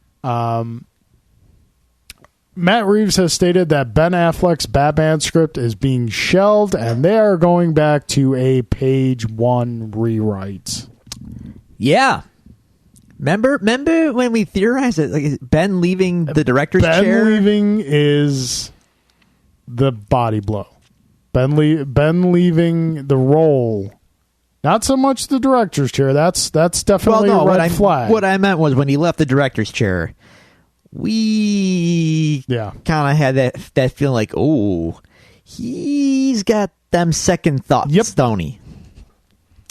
Matt Reeves has stated that Ben Affleck's Batman script is being shelved, and they are going back to a page one rewrite. Yeah. Remember when we theorized that like Ben leaving the director's chair? Ben leaving is the body blow. Ben leaving the role. Not so much the director's chair. That's definitely a red flag. What I meant was when he left the director's chair, we kind of had that feeling like, oh, he's got them second thoughts, don't he?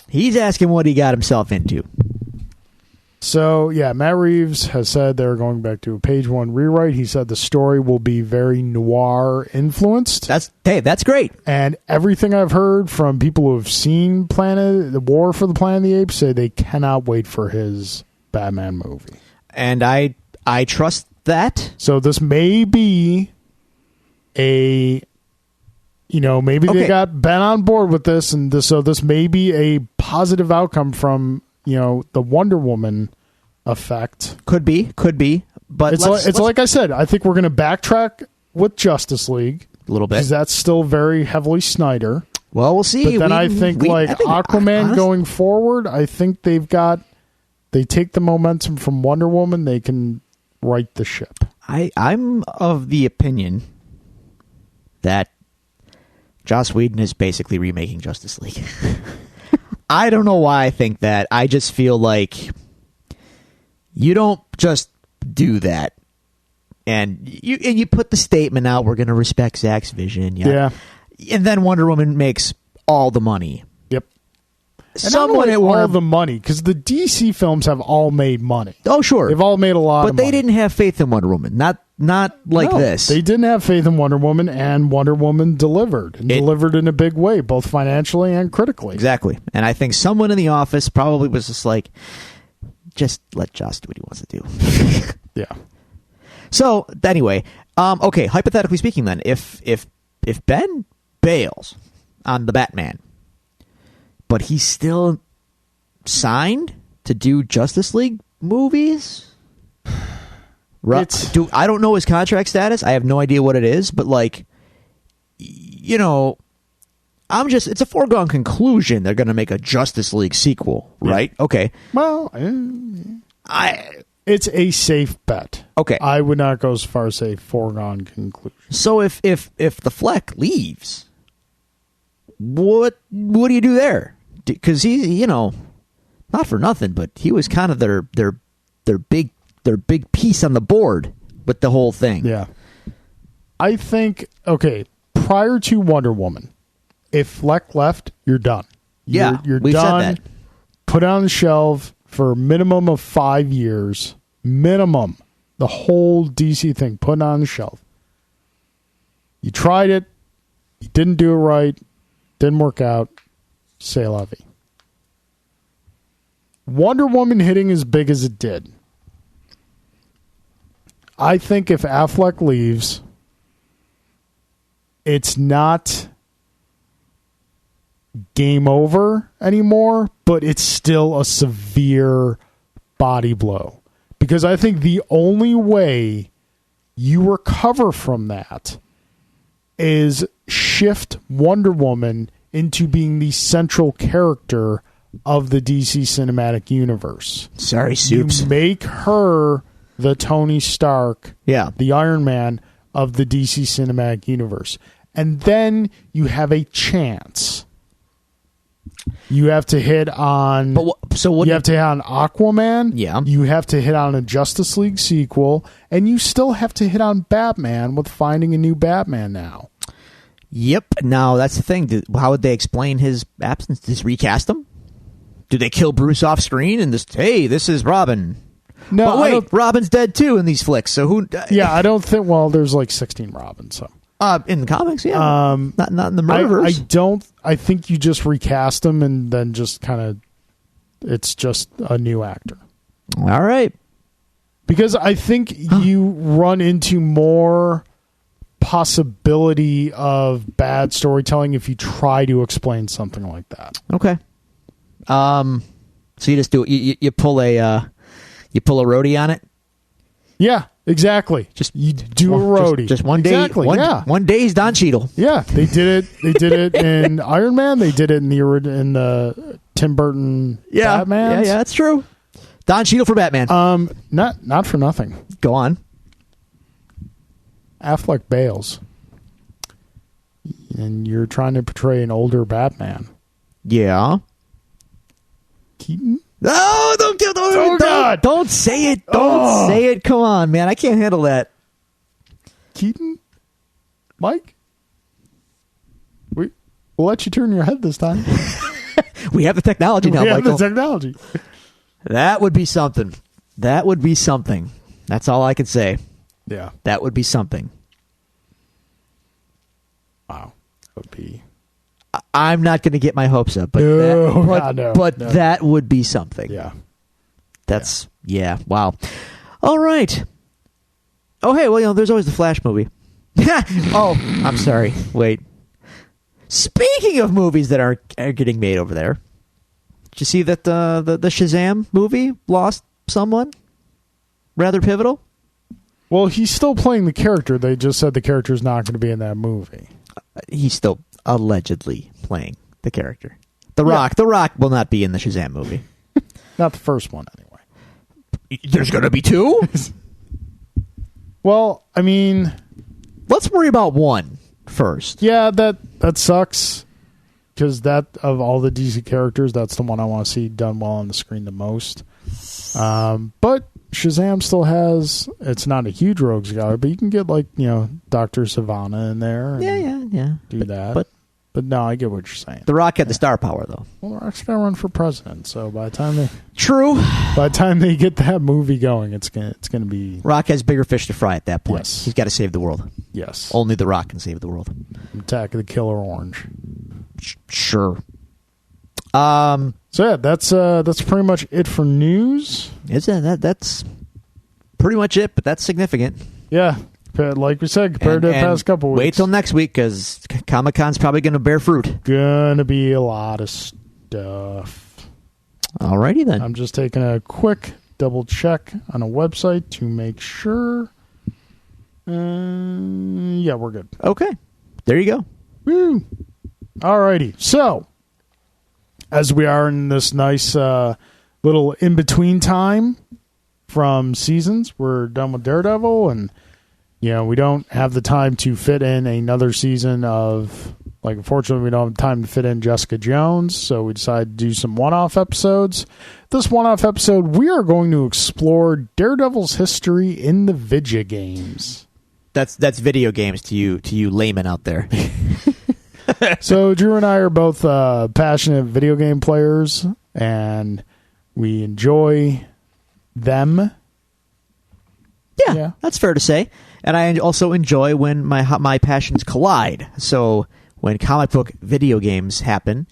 He's asking what he got himself into. So, Matt Reeves has said they're going back to a page one rewrite. He said the story will be very noir influenced. That's great. And everything I've heard from people who have seen the War for the Planet of the Apes say they cannot wait for his Batman movie. And I trust that. So this may be maybe they got Ben on board with this, and so this may be a positive outcome from the Wonder Woman effect. Could be, but it's like I said. I think we're going to backtrack with Justice League a little bit because that's still very heavily Snyder. Well, we'll see. But then I think Aquaman going forward, I think they take the momentum from Wonder Woman. They can right the ship. I'm of the opinion that Joss Whedon is basically remaking Justice League. I don't know why I think that. I just feel like you don't just do that. And you put the statement out, we're going to respect Zack's vision. Yeah. And then Wonder Woman makes all the money. Yep. Someone at all the money, because the DC films have all made money. Oh, sure. They've all made a lot of money. But they didn't have faith in Wonder Woman. Not like this. They didn't have faith in Wonder Woman, and Wonder Woman delivered. And delivered in a big way, both financially and critically. Exactly. And I think someone in the office probably was just like, just let Joss do what he wants to do. Yeah. So, anyway, okay, hypothetically speaking then, if Ben bails on the Batman, but he's still signed to do Justice League movies? I don't know his contract status. I have no idea what it is, but it's a foregone conclusion they're going to make a Justice League sequel, right? Yeah. Okay. Well, it's a safe bet. Okay. I would not go as far as say foregone conclusion. So if the Fleck leaves, what do you do there? Because he's, not for nothing, but he was kind of their big piece on the board with the whole thing. Yeah. I think, prior to Wonder Woman, if Fleck left, you're done. You're we've done. said that. Put it on the shelf for a minimum of 5 years. Minimum. The whole DC thing, put it on the shelf. You tried it. You didn't do it right. Didn't work out. C'est la vie. Wonder Woman hitting as big as it did. I think if Affleck leaves, it's not game over anymore, but it's still a severe body blow. Because I think the only way you recover from that is shift Wonder Woman into being the central character of the DC Cinematic Universe. Sorry, Soups. You make her the Tony Stark, the Iron Man of the DC Cinematic Universe. And then you have a chance. You have to hit on you have to hit on Aquaman. Yeah. You have to hit on a Justice League sequel, and you still have to hit on Batman with finding a new Batman now. Yep. Now that's the thing. How would they explain his absence? Just recast him? Do they kill Bruce off screen and just, hey, this is Robin? No, but wait, Robin's dead too in these flicks. So who? Yeah, I don't think. Well, there's like 16 Robins. So in the comics, yeah, not in the murderverse. I think you just recast him and then just kind of, it's just a new actor. All right, because I think you run into more possibility of bad storytelling if you try to explain something like that. Okay. So you just do it. You pull a roadie on it. Yeah, exactly. Just you do a roadie. Just one day. Exactly. One day's Don Cheadle. Yeah, they did it. They did it in Iron Man. They did it in the Tim Burton Batman. Yeah, that's true. Don Cheadle for Batman. Not for nothing. Go on. Affleck bails, and you're trying to portray an older Batman. Yeah. Keaton? No, don't say it. Don't say it. Come on, man. I can't handle that. Keaton? Mike? We'll let you turn your head this time. We have the technology now, Michael. We have the technology. That would be something. That would be something. That's all I can say. Yeah. That would be something. Wow. That would be... I'm not going to get my hopes up, but that would be something. Yeah. That's, wow. All right. Oh, hey, well, there's always the Flash movie. Oh, I'm sorry. Wait. Speaking of movies that are getting made over there, did you see that the Shazam movie lost someone rather pivotal? Well, he's still playing the character. They just said the character's not going to be in that movie. He's still allegedly playing the character. The Rock will not be in the Shazam movie. Not the first one, anyway. There's going to be two? Well, I mean... Let's worry about one first. Yeah, that sucks. Because that, of all the DC characters, that's the one I want to see done well on the screen the most. But Shazam still has... It's not a huge rogues gallery, but you can get, Dr. Savannah in there. And yeah. Do that. But no, I get what you're saying. The Rock had the star power, though. Well, The Rock's going to run for president, so by the time they... True. By the time they get that movie going, it's gonna be... Rock has bigger fish to fry at that point. Yes. He's got to save the world. Yes. Only The Rock can save the world. Attack of the Killer Orange. Sure. So yeah, that's pretty much it for news. That's pretty much it, but that's significant. Yeah. Like we said, compared to the past couple weeks. Wait till next week, because Comic-Con's probably going to bear fruit. Gonna be a lot of stuff. Alrighty then. I'm just taking a quick double check on a website to make sure. Yeah, we're good. Okay. There you go. Woo. Alrighty. So, as we are in this nice little in-between time from seasons, we're done with Daredevil, and we don't have the time to fit in another season of, unfortunately, we don't have time to fit in Jessica Jones, so we decided to do some one-off episodes. This one-off episode, we are going to explore Daredevil's history in the video games. That's video games to you laymen out there. So Drew and I are both passionate video game players, and we enjoy them. Yeah, that's fair to say. And I also enjoy when my passions collide. So when comic book video games happen,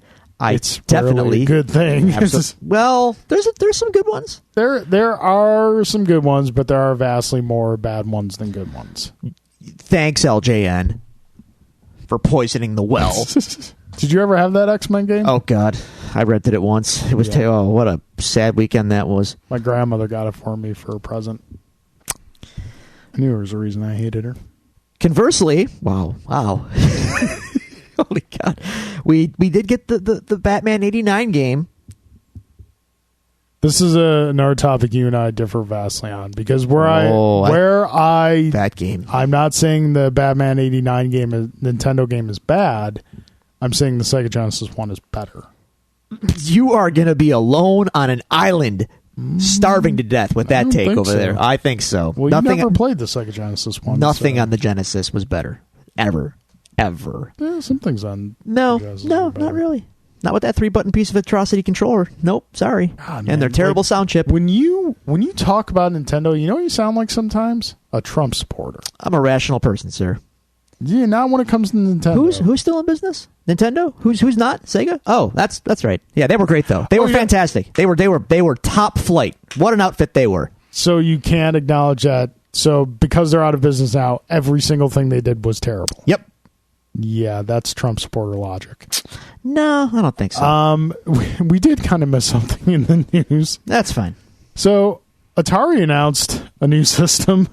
It's definitely really a good thing. Well, there's some good ones. There are some good ones, but there are vastly more bad ones than good ones. Thanks, LJN, for poisoning the well. Did you ever have that X-Men game? Oh God, I rented it once. It was oh, what a sad weekend that was. My grandmother got it for me for a present. I knew there was a reason I hated her. Conversely, wow. Holy God. We did get the Batman 89 game. This is another topic you and I differ vastly on, because that game. I'm not saying the Batman 89 Nintendo game is bad. I'm saying the Sega Genesis one is better. You are going to be alone on an island starving to death with that take over there. I think so. Well, you never played the Sega Genesis one. Nothing on the Genesis was better. Ever. Yeah, some things on No, Genesis not really. Not with that 3-button piece of atrocity controller. Nope, sorry. God, and their terrible sound chip. When you talk about Nintendo, you know what you sound like sometimes? A Trump supporter. I'm a rational person, sir. Yeah, not when it comes to Nintendo. Who's still in business? Nintendo? Who's not? Sega? Oh, that's right. Yeah, they were great though. They were fantastic. They were top flight. What an outfit they were. So you can't acknowledge that. So because they're out of business now, every single thing they did was terrible. Yep. Yeah, that's Trump supporter logic. No, I don't think so. We did kind of miss something in the news. That's fine. So Atari announced a new system.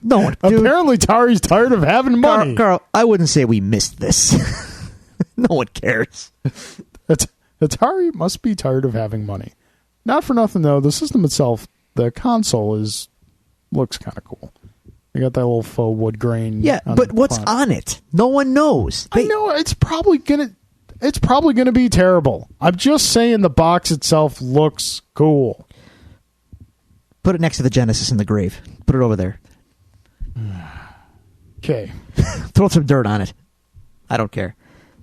No one. Apparently, Atari's tired of having money. Carl, I wouldn't say we missed this. No one cares. Atari must be tired of having money. Not for nothing, though. The system itself, the console, looks kind of cool. They got that little faux wood grain. Yeah, but what's on it? No one knows. I know it's probably gonna be terrible. I'm just saying the box itself looks cool. Put it next to the Genesis in the grave. Put it over there. Okay. Throw some dirt on it. I don't care.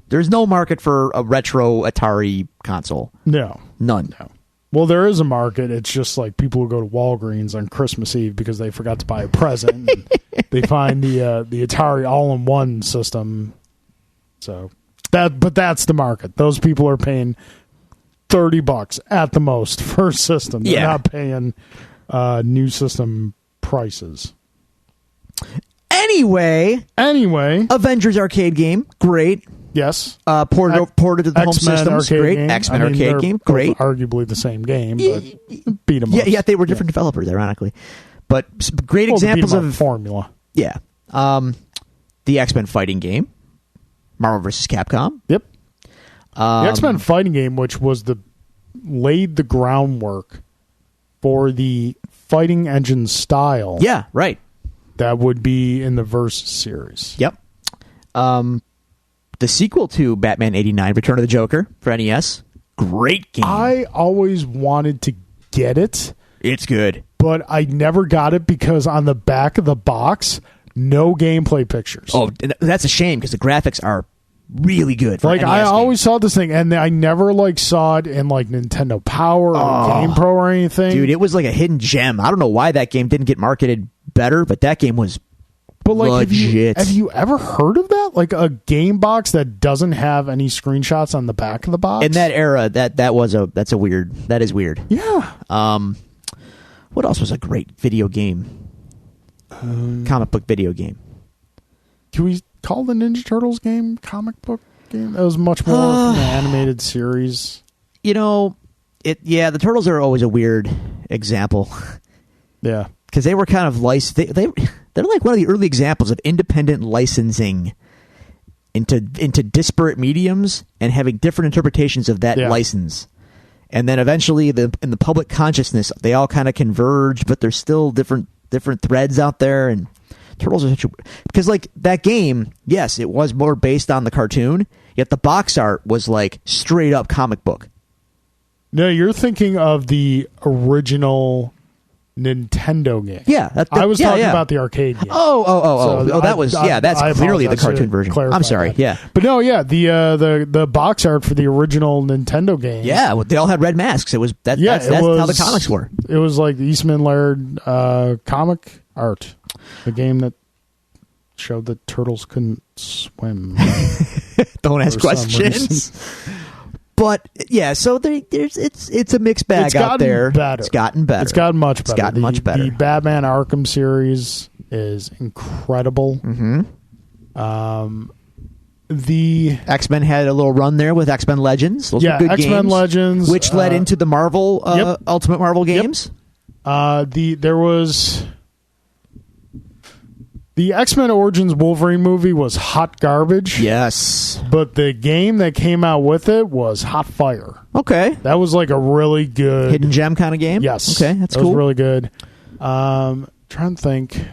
There's no market for a retro Atari console. No. None. No. Well, there is a market. It's just like people who go to Walgreens on Christmas Eve because they forgot to buy a present. And they find the Atari all-in-one system. So that's the market. Those people are paying $30 at the most for a system. They're not paying new system prices. Anyway, Avengers arcade game, great. Yes. Ported to the home systems, great. Game. X-Men arcade game, great. Arguably the same game, but beat them up. Yeah, they were different developers, ironically. But great examples of formula. Yeah. The X-Men fighting game, Marvel vs. Capcom. Yep. The X-Men fighting game, which was laid the groundwork for the fighting engine style. Yeah, right. That would be in the Versus series. Yep. The sequel to Batman 89, Return of the Joker for NES. Great game. I always wanted to get it. It's good. But I never got it because on the back of the box, no gameplay pictures. Oh, that's a shame because the graphics are really good. Like I always saw this thing, and I never saw it in Nintendo Power or GamePro or anything. Dude, it was like a hidden gem. I don't know why that game didn't get marketed better, but that game was legit. Have you ever heard of that? Like a game box that doesn't have any screenshots on the back of the box? In that era, that is weird. Yeah. What else was a great video game? Comic book video game. Can we call the Ninja Turtles game comic book game? That was much more from the animated series. You know, the Turtles are always a weird example. Yeah. Because they were kind of they're like one of the early examples of independent licensing into disparate mediums and having different interpretations of that license. And then eventually, in the public consciousness, they all kind of converge, but there's still different threads out there. And Turtles are because that game, yes, it was more based on the cartoon, yet the box art was straight up comic book. No, you're thinking of the original Nintendo game. Yeah, I was talking yeah. about the arcade game. Oh, that was that's I clearly the apologize to cartoon version. clarify I'm sorry. that. Yeah, But no, yeah, the box art for the original Nintendo game. yeah. Well, they all had red masks. It was that's how the comics were. It was like the Eastman Laird comic art, the game that showed that turtles couldn't swim. Don't ask questions. But yeah, so it's a mixed bag out there. Better. It's gotten better. It's gotten much better. It's gotten much better. The Batman Arkham series is incredible. Mm-hmm. The X-Men had a little run there with X-Men Legends. Those were good X-Men games, Legends, which led into the Marvel Ultimate Marvel games. There was the X-Men Origins Wolverine movie was hot garbage. Yes, but the game that came out with it was hot fire. Okay, that was like a really good hidden gem kind of game. Yes, okay, that's that cool. Was really good. Trying to think.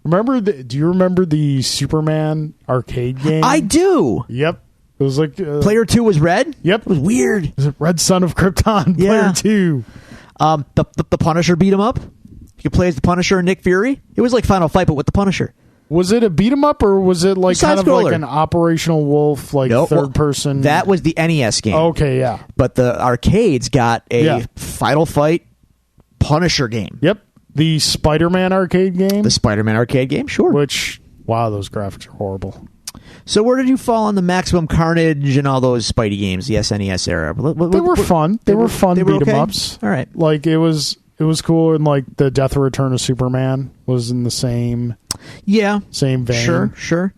Do you remember the Superman arcade game? I do. Yep. It was like Player 2 was red. Yep, it was weird. Was it Red Son of Krypton? Yeah. Player 2. The Punisher beat him up. You could play as the Punisher and Nick Fury. It was like Final Fight, but with the Punisher. Was it a beat 'em up or was it like kind of Side-scroller. like an Operational Wolf, like third person? That was the NES game. Okay, yeah. But the arcades got a Final Fight Punisher game. Yep. The Spider-Man arcade game. The Spider-Man arcade game, sure. Which, wow, those graphics are horrible. So where did you fall on the Maximum Carnage and all those Spidey games, the SNES era? They were fun. They were fun beat 'em ups. All right. Like it was cool, and like the Death or Return of Superman was in the same vein. Sure.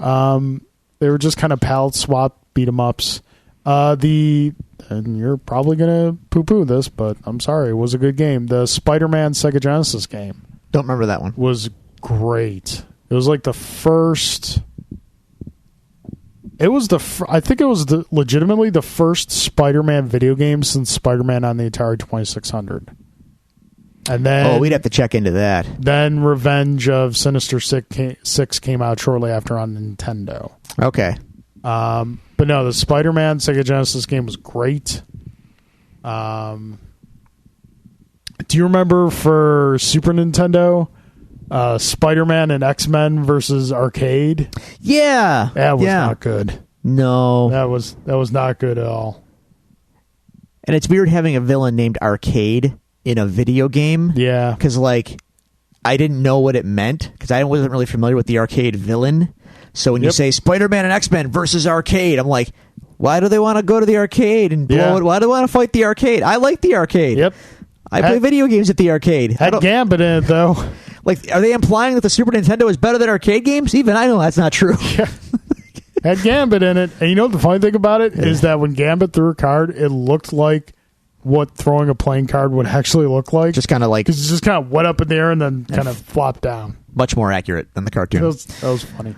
They were just kind of palette swap beat 'em ups. And you're probably gonna poo-poo this, but I'm sorry, it was a good game. The Spider-Man Sega Genesis game. Don't remember that one. Was great. It was like the first. It was I think it was legitimately the first Spider-Man video game since Spider-Man on the Atari 2600. And then we'd have to check into that. Then Revenge of Sinister Six came out shortly after on Nintendo. Okay. But no, the Spider-Man Sega Genesis game was great. Do you remember for Super Nintendo, Spider-Man and X-Men versus Arcade? Yeah. That was not good. No. That was not good at all. And it's weird having a villain named Arcade in a video game. Yeah. Because, like, I didn't know what it meant because I wasn't really familiar with the arcade villain. So when you say Spider-Man and X-Men versus Arcade, I'm like, why do they want to go to the arcade and blow it? Why do they want to fight the arcade? I like the arcade. Yep. I play video games at the arcade. Had Gambit in it, though. Like, are they implying that the Super Nintendo is better than arcade games? Even I know that's not true. Yeah. Had Gambit in it. And you know what the funny thing about it is that when Gambit threw a card, it looked like what throwing a playing card would actually look like. Just kind of like... Because it just kind of went up in the air and then kind of flopped down. Much more accurate than the cartoon. That was funny.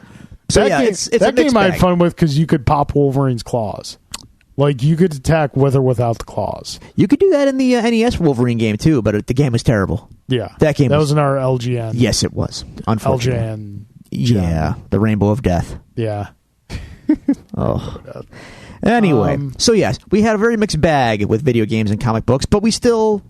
So that yeah, game, it's that a mixed game I bag. had fun with because you could pop Wolverine's claws. Like, you could attack with or without the claws. You could do that in the NES Wolverine game, too, but the game was terrible. Yeah. That game was in our LGN. Yes, it was. Unfortunately. LGN. Yeah. The Rainbow of Death. Yeah. Oh. Anyway, so yes, we had a very mixed bag with video games and comic books, but it's still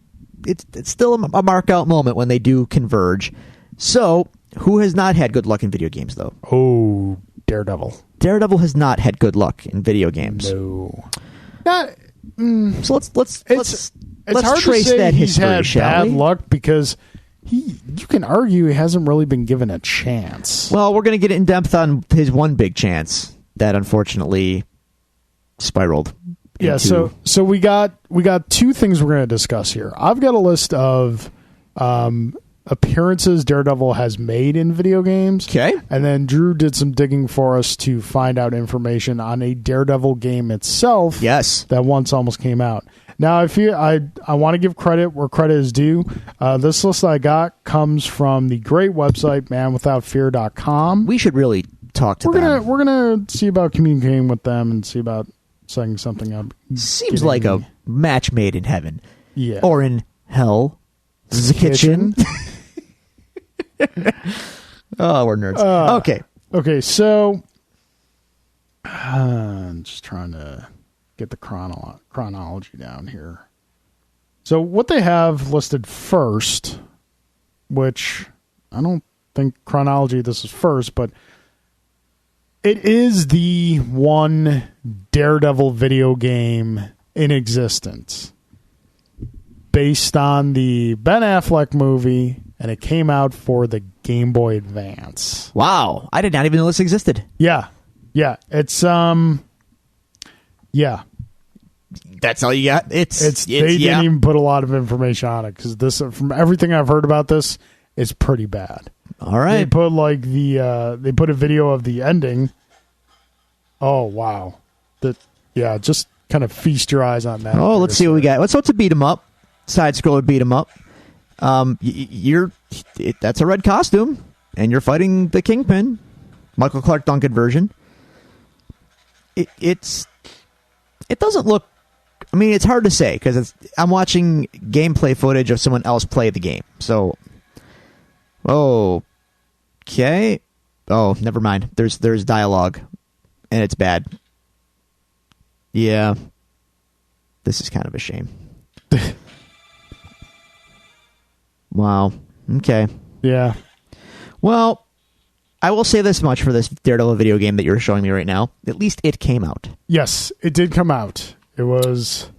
a mark out moment when they do converge. So, who has not had good luck in video games, though? Oh, Daredevil. Daredevil has not had good luck in video games. No. So let's hard trace to say that he's history, had shall bad we? luck because you can argue he hasn't really been given a chance. Well, we're going to get in depth on his one big chance that unfortunately spiraled. Yeah, so we got two things we're going to discuss here. I've got a list of appearances Daredevil has made in video games. Okay. And then Drew did some digging for us to find out information on a Daredevil game itself. Yes. That once almost came out. Now, I want to give credit where credit is due. This list I got comes from the great website manwithoutfear.com. We should really talk to them. We're gonna see about communicating with them and see about setting something up. Seems like a match made in heaven. Yeah. Or in hell. The kitchen. Oh, we're nerds. Okay, so I'm just trying to get the chronology down here. So what they have listed first which I don't think chronology this is first, but it is the one Daredevil video game in existence based on the Ben Affleck movie, and it came out for the Game Boy Advance. Wow. I did not even know this existed. Yeah. It's yeah. That's all you got? They didn't even put a lot of information on it because this, from everything I've heard about this, it's pretty bad. All right. They put like they put a video of the ending. Oh wow. Just kind of feast your eyes on that. Oh, let's see what we got. What's a beat 'em up? Side scroller beat 'em up. That's a red costume, and you're fighting the Kingpin, Michael Clark Duncan version. It doesn't look. I mean, it's hard to say because I'm watching gameplay footage of someone else play the game. So, okay. Oh, never mind. There's dialogue, and it's bad. Yeah, this is kind of a shame. Wow. Okay. Yeah. Well, I will say this much for this Daredevil video game that you're showing me right now. At least it came out. Yes, it did come out. It was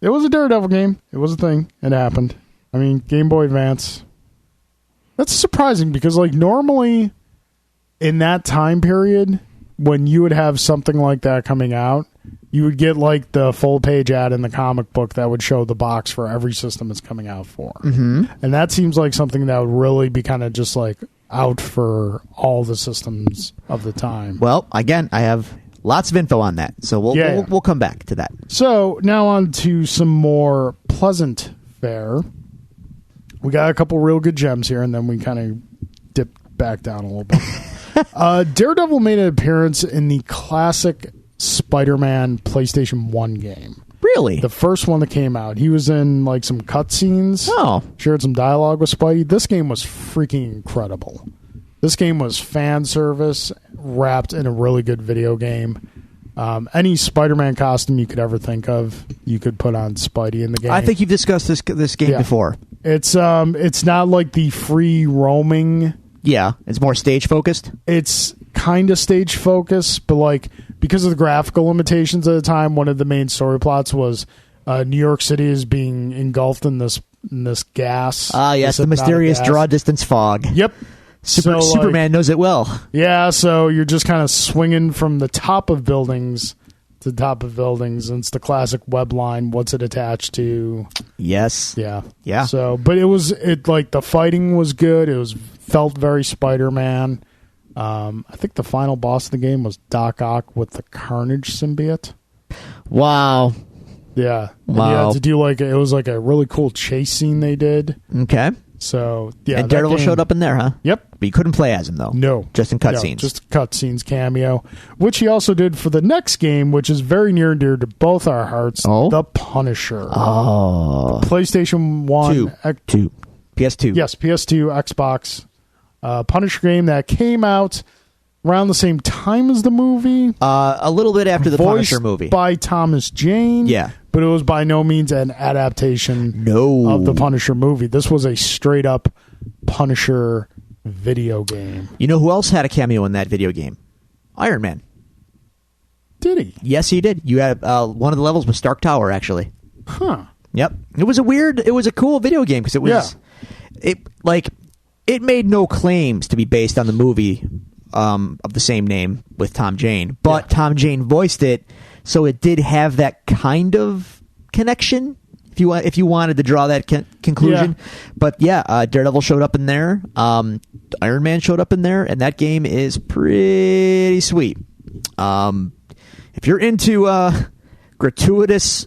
a Daredevil game. It was a thing. It happened. I mean, Game Boy Advance. That's surprising because, like, normally in that time period, when you would have something like that coming out, you would get, like, the full-page ad in the comic book that would show the box for every system it's coming out for. Mm-hmm. And that seems like something that would really be kind of just, like, out for all the systems of the time. Well, again, I have lots of info on that, so we'll come back to that. So, now on to some more pleasant fare. We got a couple real good gems here, and then we kind of dip back down a little bit. Daredevil made an appearance in the classic Spider-Man PlayStation 1 game. Really? The first one that came out. He was in like some cutscenes. Oh. Shared some dialogue with Spidey. This game was freaking incredible. This game was fan service wrapped in a really good video game. Any Spider-Man costume you could ever think of, you could put on Spidey in the game. I think you've discussed this game before. It's not like the free roaming. Yeah, it's more stage focused. It's kind of stage focused, but like because of the graphical limitations at the time, one of the main story plots was New York City is being engulfed in this gas. Ah, yes, the mysterious draw distance fog. Yep. Superman knows it well. Yeah, so you're just kind of swinging from the top of buildings to the top of buildings, and it's the classic web line. What's it attached to? Yes. Yeah. So, but like the fighting was good. It felt very Spider-Man. I think the final boss of the game was Doc Ock with the Carnage symbiote. Wow. Yeah. Wow. And you had to do it was like a really cool chase scene they did. Okay. So, yeah. And Daredevil showed up in there, huh? Yep. But you couldn't play as him, though. No. Just in cutscenes. No, just cutscenes cameo, which he also did for the next game, which is very near and dear to both our hearts, The Punisher. Oh. PlayStation 1. Two. PS2. Yes, PS2, Xbox. Punisher game that came out around the same time as the movie. A little bit after the Punisher movie. By Thomas Jane. Yeah. But it was by no means an adaptation of the Punisher movie. This was a straight-up Punisher video game. You know who else had a cameo in that video game? Iron Man. Did he? Yes, he did. You had one of the levels was Stark Tower, actually. Huh. Yep. It was a cool video game because it was... Yeah. It made no claims to be based on the movie of the same name with Tom Jane, but Tom Jane voiced it, so it did have that kind of connection. If you wanted to draw that conclusion, but Daredevil showed up in there, Iron Man showed up in there, and that game is pretty sweet. If you're into gratuitous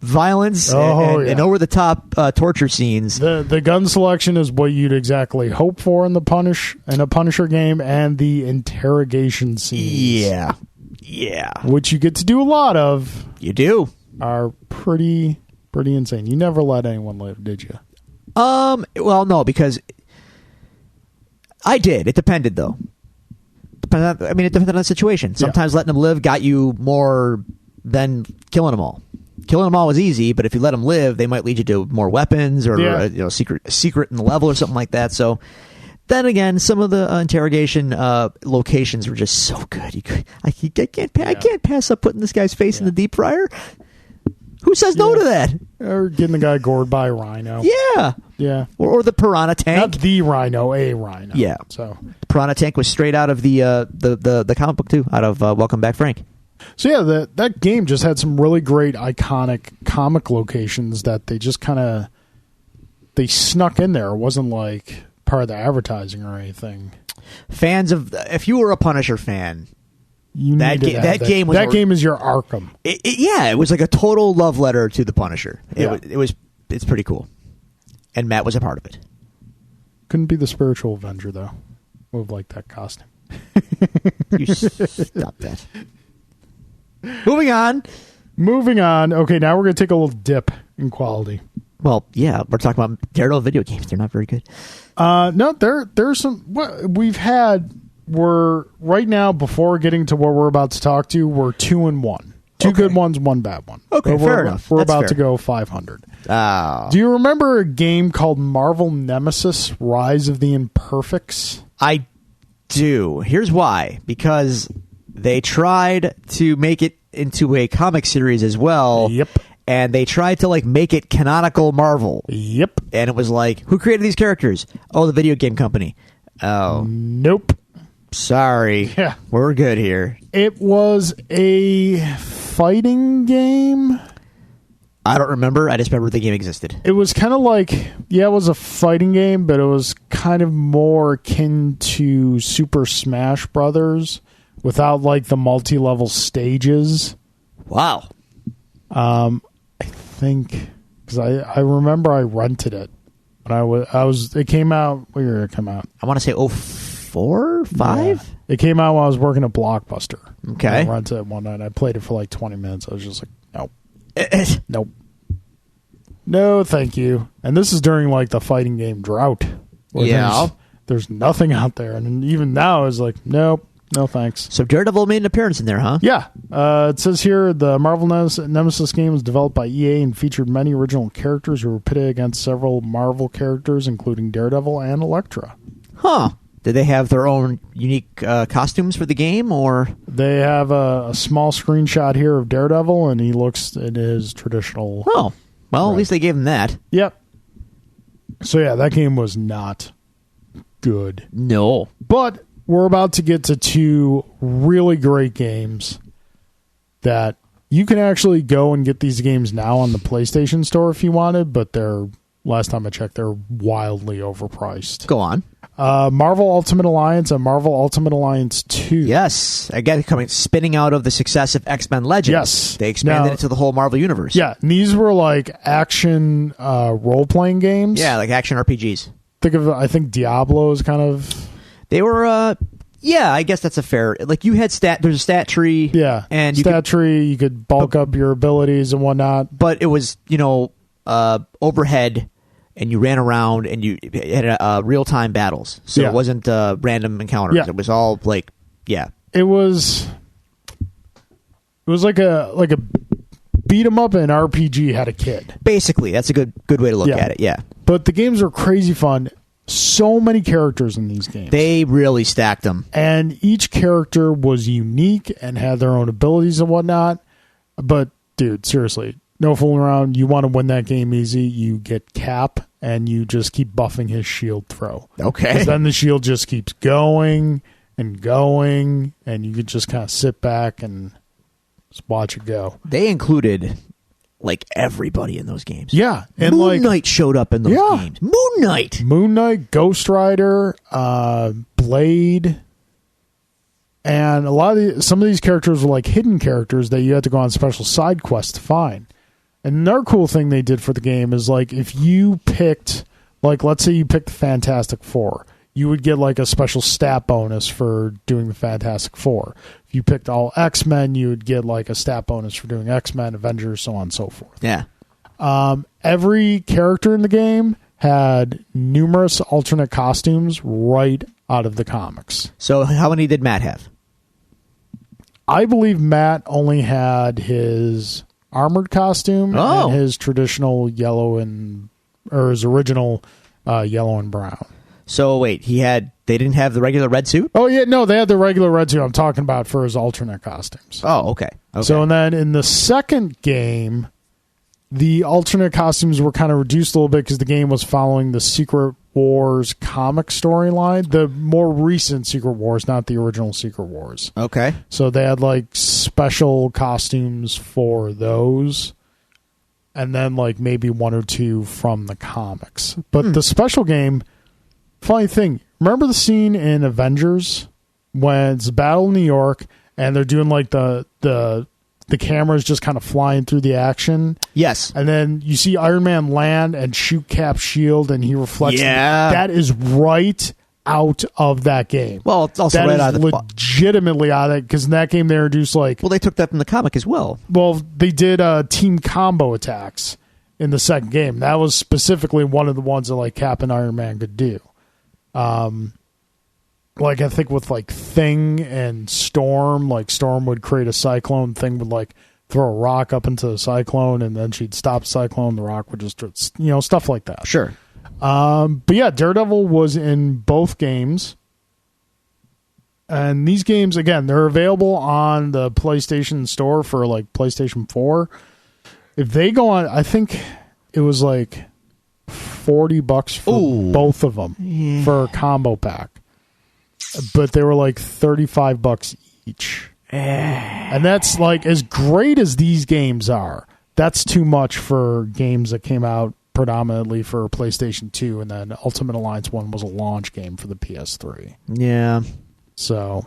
violence and over the top torture scenes, the gun selection is what you'd exactly hope for in a Punisher game, and the interrogation scenes, which you get to do a lot of. You do are pretty insane. You never let anyone live, did you? Well, no, because I did. It depended, though. It depended on the situation. Sometimes letting them live got you more than killing them all. killing them all was easy, but if you let them live, they might lead you to more weapons or secret in the level or something like that. So then again, some of the interrogation locations were just so good. I can't pass up putting this guy's face in the deep fryer. Who says no to that? Or getting the guy gored by a rhino. Yeah. Yeah. Or the piranha tank. Not the rhino, a rhino. Yeah. So the piranha tank was straight out of the comic book too, out of Welcome Back, Frank. So yeah, that game just had some really great iconic comic locations that they just kind of they snuck in there. It wasn't like part of the advertising or anything. Fans of if you were a Punisher fan, That game is your Arkham. It was like a total love letter to the Punisher. Yeah. It's pretty cool, and Matt was a part of it. Couldn't be the spiritual Avenger though. Would have liked that costume. You stop that. Moving on. Okay, now we're gonna take a little dip in quality. Well, yeah, we're talking about Daredevil video games. They're not very good. No, there's some. What we've had. We're right now before getting to what we're about to talk to. We're 2-1. Two good ones, one bad one. Okay, fair enough. We're That's about fair. to go 500. Oh. Do you remember a game called Marvel Nemesis: Rise of the Imperfects? I do. Here's why. Because they tried to make it into a comic series as well. Yep. And they tried to make it canonical Marvel. Yep. And it was like, who created these characters? Oh, the video game company. Oh. Nope. Sorry. Yeah. We're good here. It was a fighting game. I don't remember. I just remember the game existed. It was kind of like, it was a fighting game, but it was kind of more akin to Super Smash Brothers without the multi-level stages. Wow. I think because I remember I rented it when I was it came out. What year did it come out? I want to say 04, 5? Yeah. It came out when I was working at Blockbuster. Okay. I rented it one night. I played it for 20 minutes. I was just like, nope. Nope. No, thank you. And this is during the fighting game drought. Yeah. There's nothing out there. And even now it's like, nope. No thanks. So Daredevil made an appearance in there, huh? Yeah. It says here the Marvel Nemesis game was developed by EA and featured many original characters who were pitted against several Marvel characters, including Daredevil and Elektra. Huh. Did they have their own unique costumes for the game, or? They have a small screenshot here of Daredevil, and he looks in his traditional... Oh. Well, right. At least they gave him that. Yep. So yeah, that game was not good. No. But... we're about to get to two really great games that you can actually go and get these games now on the PlayStation Store if you wanted, but last time I checked, they're wildly overpriced. Go on. Marvel Ultimate Alliance and Marvel Ultimate Alliance 2. Yes. Again, spinning out of the success of X-Men Legends. Yes. They expanded it to the whole Marvel universe. Yeah, and these were action role-playing games. Yeah, action RPGs. I think Diablo is kind of... They were, I guess that's a fair. You had there's a stat tree. Yeah, and tree. You could bulk up your abilities and whatnot. But it was, overhead, and you ran around, and you had real time battles. So it wasn't random encounters. Yeah. It was all It was like a beat 'em up and RPG had a kid. Basically, that's a good way to look at it. Yeah, but the games are crazy fun. So many characters in these games. They really stacked them. And each character was unique and had their own abilities and whatnot. But, dude, seriously, no fooling around. You want to win that game easy, you get Cap, and you just keep buffing his shield throw. Okay. Because then the shield just keeps going and going, and you could just kind of sit back and just watch it go. They included... everybody in those games. Yeah. And Moon Knight showed up in those games. Moon Knight, Ghost Rider, Blade, and some of these characters were hidden characters that you had to go on special side quests to find. And another cool thing they did for the game is if you picked, let's say you picked the Fantastic Four, you would get a special stat bonus for doing the Fantastic Four. If you picked all X-Men, you would get a stat bonus for doing X-Men, Avengers, so on and so forth. Yeah. Every character in the game had numerous alternate costumes right out of the comics. So how many did Matt have? I believe Matt only had his armored costume and his traditional yellow or his original yellow and brown. So wait, they didn't have the regular red suit? Oh yeah, no, they had the regular red suit I'm talking about for his alternate costumes. Oh, okay. So and then in the second game, the alternate costumes were kind of reduced a little bit because the game was following the Secret Wars comic storyline, the more recent Secret Wars, not the original Secret Wars. Okay. So they had like special costumes for those, and then like maybe one or two from the comics. But the special game, funny thing, remember the scene in Avengers when it's Battle in New York and they're doing like the camera's just kind of flying through the action? Yes. And then you see Iron Man land and shoot Cap's shield and he reflects. Yeah. That is right out of that game. Well, it's also that right is out of the legitimately out of it, because in that game they introduced like... Well, they took that from the comic as well. Well, they did team combo attacks in the second game. That was specifically one of the ones that like Cap and Iron Man could do. Like I think with like Thing and Storm, like Storm would create a cyclone, Thing would like throw a rock up into the cyclone, and then she'd stop cyclone, the rock would just, stuff like that. Sure. But yeah, Daredevil was in both games. And these games, again, they're available on the PlayStation Store for like PlayStation 4. If they go on, I think it was like $40 for both of them for a combo pack. But they were like $35 each. And that's like, as great as these games are, that's too much for games that came out predominantly for PlayStation 2, and then Ultimate Alliance 1 was a launch game for the PS3. Yeah. So,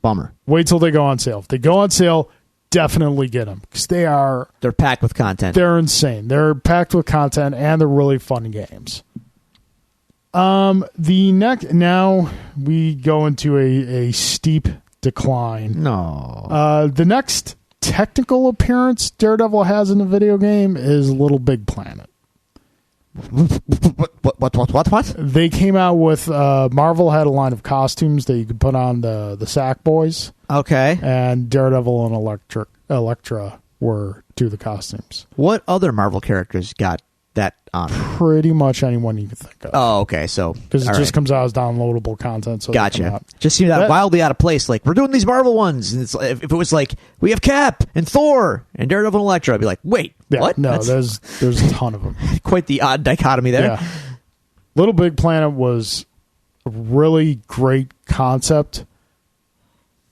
bummer. Wait till they go on sale. If they go on sale, definitely get them, because they're packed with content. They're insane. They're packed with content, and they're really fun games. Now we go into a steep decline. No. The next technical appearance Daredevil has in a video game is Little Big Planet. What? They came out with Marvel had a line of costumes that you could put on the Sackboys. Okay. And Daredevil and Elektra were two of the costumes. What other Marvel characters got that on? Pretty much anyone you can think of. Oh, okay. So because it just comes out as downloadable content. So gotcha. Just seemed wildly out of place. Like, we're doing these Marvel ones, and it's if it was like we have Cap and Thor and Daredevil and Elektra, I'd be like, wait, what? No, there's a ton of them. Quite the odd dichotomy there. Yeah. Little Big Planet was a really great concept,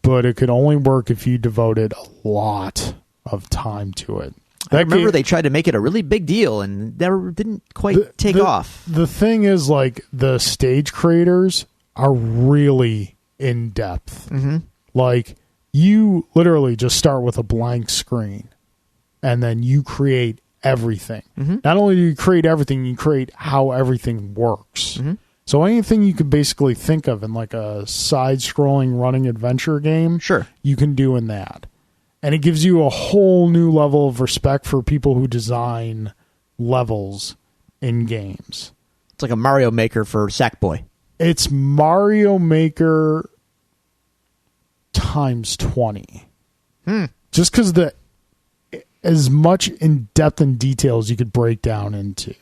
but it could only work if you devoted a lot of time to it. I remember they tried to make it a really big deal and never didn't quite take off. The thing is, like, the stage creators are really in depth. Mm-hmm. Like, you literally just start with a blank screen and then you create everything. Mm-hmm. Not only do you create everything, you create how everything works. Mm-hmm. So anything you could basically think of in like a side-scrolling running adventure game, sure, you can do in that. And it gives you a whole new level of respect for people who design levels in games. It's like a Mario Maker for Sackboy. It's Mario Maker times 20. Just because as much in depth and detail as you could break down into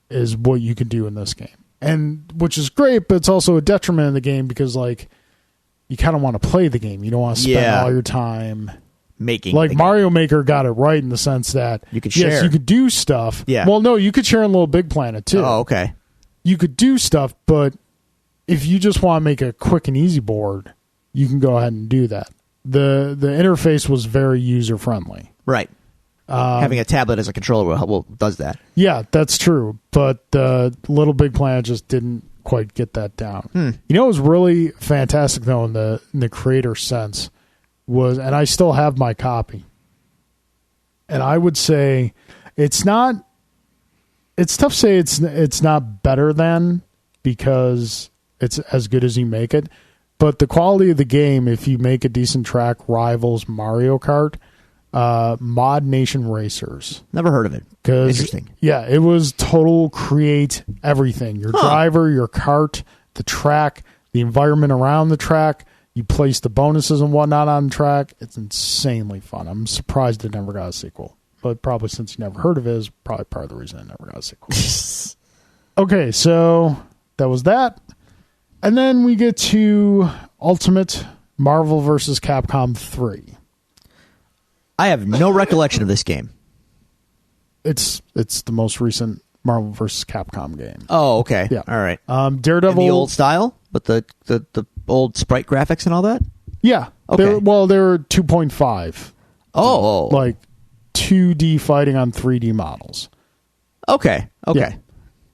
is what you can do in this game. And which is great, but it's also a detriment in the game because, like, you kind of want to play the game. You don't want to spend all your time making. Like Mario Maker got it right in the sense that you could share. Yes, you could do stuff. Yeah. Well, no, you could share in Little Big Planet too. Oh, okay. You could do stuff, but if you just want to make a quick and easy board, you can go ahead and do that. The interface was very user friendly. Right. Having a tablet as a controller does that. Yeah, that's true. But Little Big Planet just didn't quite get that down. You know what was really fantastic though in the creator sense was, and I still have my copy, and I would say it's tough to say it's not better than, because it's as good as you make it, but the quality of the game, if you make a decent track, rivals Mario Kart. Mod Nation Racers. Never heard of it. Interesting. Yeah, it was total create everything. Your driver, your cart, the track, the environment around the track. You place the bonuses and whatnot on track. It's insanely fun. I'm surprised it never got a sequel. But probably since you never heard of it is probably part of the reason it never got a sequel. Okay, so that was that. And then we get to Ultimate Marvel vs. Capcom 3. I have no recollection of this game. It's the most recent Marvel vs. Capcom game. Oh, okay. Yeah. All right. Daredevil. In the old style? With the old sprite graphics and all that? Yeah. Okay. They were 2.5. Oh. Like 2D fighting on 3D models. Okay. Okay.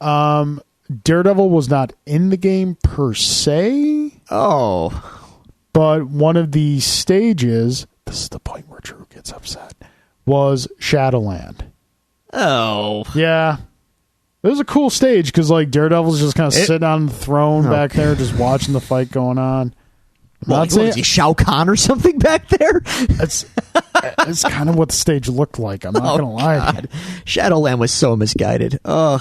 Yeah. Daredevil was not in the game per se. Oh. But one of the stages, this is the point where Drew gets upset, was Shadowland. Oh. Yeah. It was a cool stage because like Daredevil's just kind of sitting on the throne back there just watching the fight going on. What is he, Shao Kahn or something back there? It's kind of what the stage looked like. I'm not going to lie to you. Shadowland was so misguided. Ugh.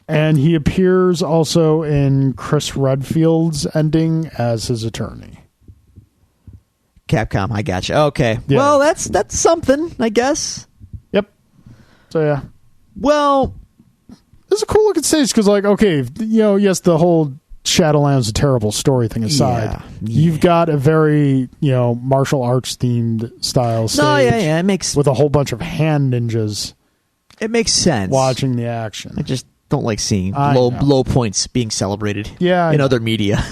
And he appears also in Chris Redfield's ending as his attorney. Capcom, I gotcha. Okay. Yeah. Well, that's something, I guess. Yep. So, yeah. Well, it's a cool looking stage because, like, okay, yes, the whole Shadowland's a terrible story thing aside, you've got a very, martial arts themed style stage. No, yeah, it makes with a whole bunch of hand ninjas. It makes sense. Watching the action. I just don't like seeing low points being celebrated. Yeah, in other media.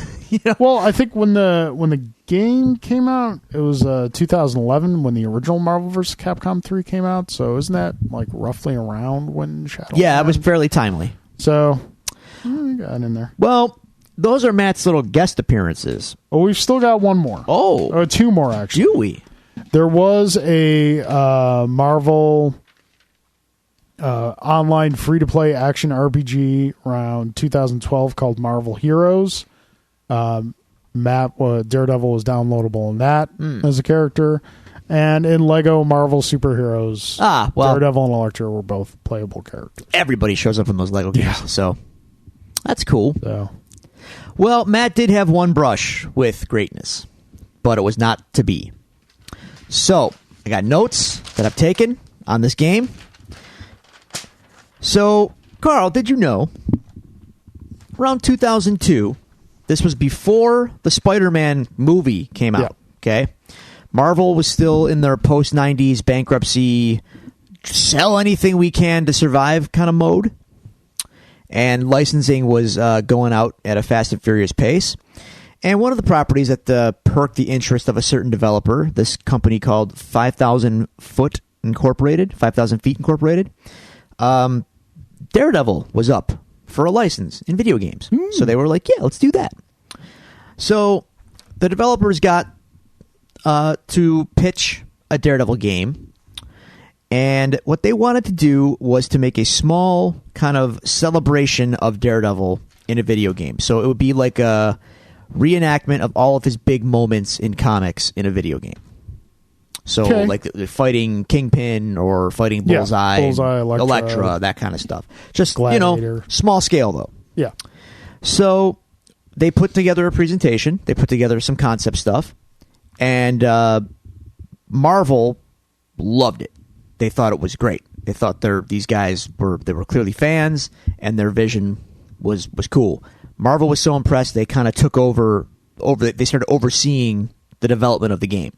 Well, I think when the game came out, it was 2011 when the original Marvel vs. Capcom 3 came out. So isn't that like roughly around when Shadowland? Yeah, it was fairly timely. So we got in there. Well, those are Matt's little guest appearances. Oh, we've still got one more. Oh, two more actually. Do we? There was a Marvel online free-to-play action RPG around 2012 called Marvel Heroes. Daredevil was downloadable in that as a character. And in Lego Marvel Superheroes, Daredevil and Elektra were both playable characters. Everybody shows up in those Lego games, so that's cool. So. Well, Matt did have one brush with greatness, but it was not to be. So, I got notes that I've taken on this game. So, Carl, did you know, around 2002, this was before the Spider-Man movie came out, okay? Marvel was still in their post-90s bankruptcy, sell anything we can to survive kind of mode. And licensing was going out at a fast and furious pace. And one of the properties that perked the interest of a certain developer, this company called 5,000 Feet Incorporated, Daredevil was up for a license in video games. So they were like, yeah, let's do that. So the developers got to pitch a Daredevil game. And what they wanted to do was to make a small kind of celebration of Daredevil in a video game. So it would be like a reenactment of all of his big moments in comics in a video game. So like fighting Kingpin or fighting Bullseye, Elektra, that kind of stuff. Just, Gladiator. Small scale though. Yeah. So they put together a presentation. They put together some concept stuff. And Marvel loved it. They thought it was great. They thought these guys were clearly fans, and their vision was cool. Marvel was so impressed they kind of took over. They started overseeing the development of the game.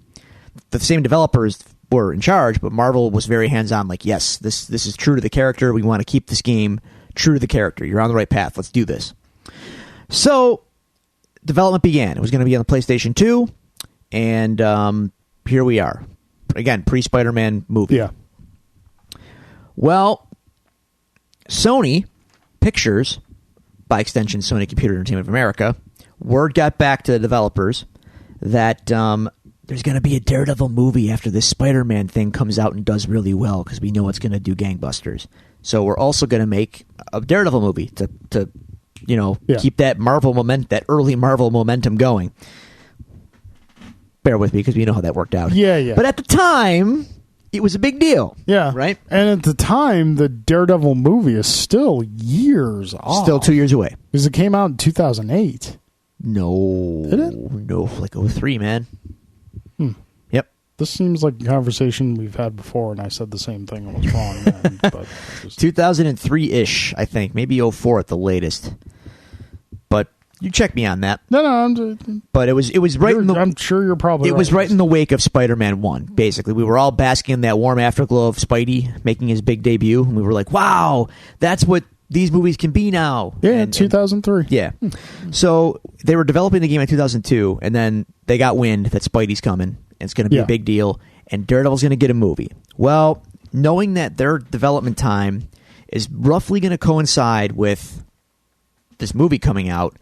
The same developers were in charge, but Marvel was very hands-on. Like, yes, this is true to the character. We want to keep this game true to the character. You're on the right path. Let's do this. So development began. It was going to be on the PlayStation 2, and here we are. Again, pre-Spider-Man movie. Yeah. Well, Sony Pictures, by extension Sony Computer Entertainment of America, word got back to the developers that there's going to be a Daredevil movie after this Spider-Man thing comes out and does really well because we know it's going to do gangbusters. So we're also going to make a Daredevil movie to keep that that early Marvel momentum going. Bear with me because we know how that worked out. Yeah. But at the time, it was a big deal. Yeah. Right? And at the time, the Daredevil movie is still years off. Still 2 years away. Because it came out in 2008. No. Did it? No, like 03, man. Yep. This seems like a conversation we've had before, and I said the same thing and was wrong then. But 2003-ish, I think. Maybe 04 at the latest. But you check me on that. No, but it was right in the... I'm sure you're probably It was right in the wake of Spider-Man 1, basically. We were all basking in that warm afterglow of Spidey making his big debut, and we were like, wow, that's what these movies can be now. Yeah, 2003. Yeah. So they were developing the game in 2002, and then they got wind that Spidey's coming, and it's going to be a big deal, and Daredevil's going to get a movie. Well, knowing that their development time is roughly going to coincide with this movie coming out,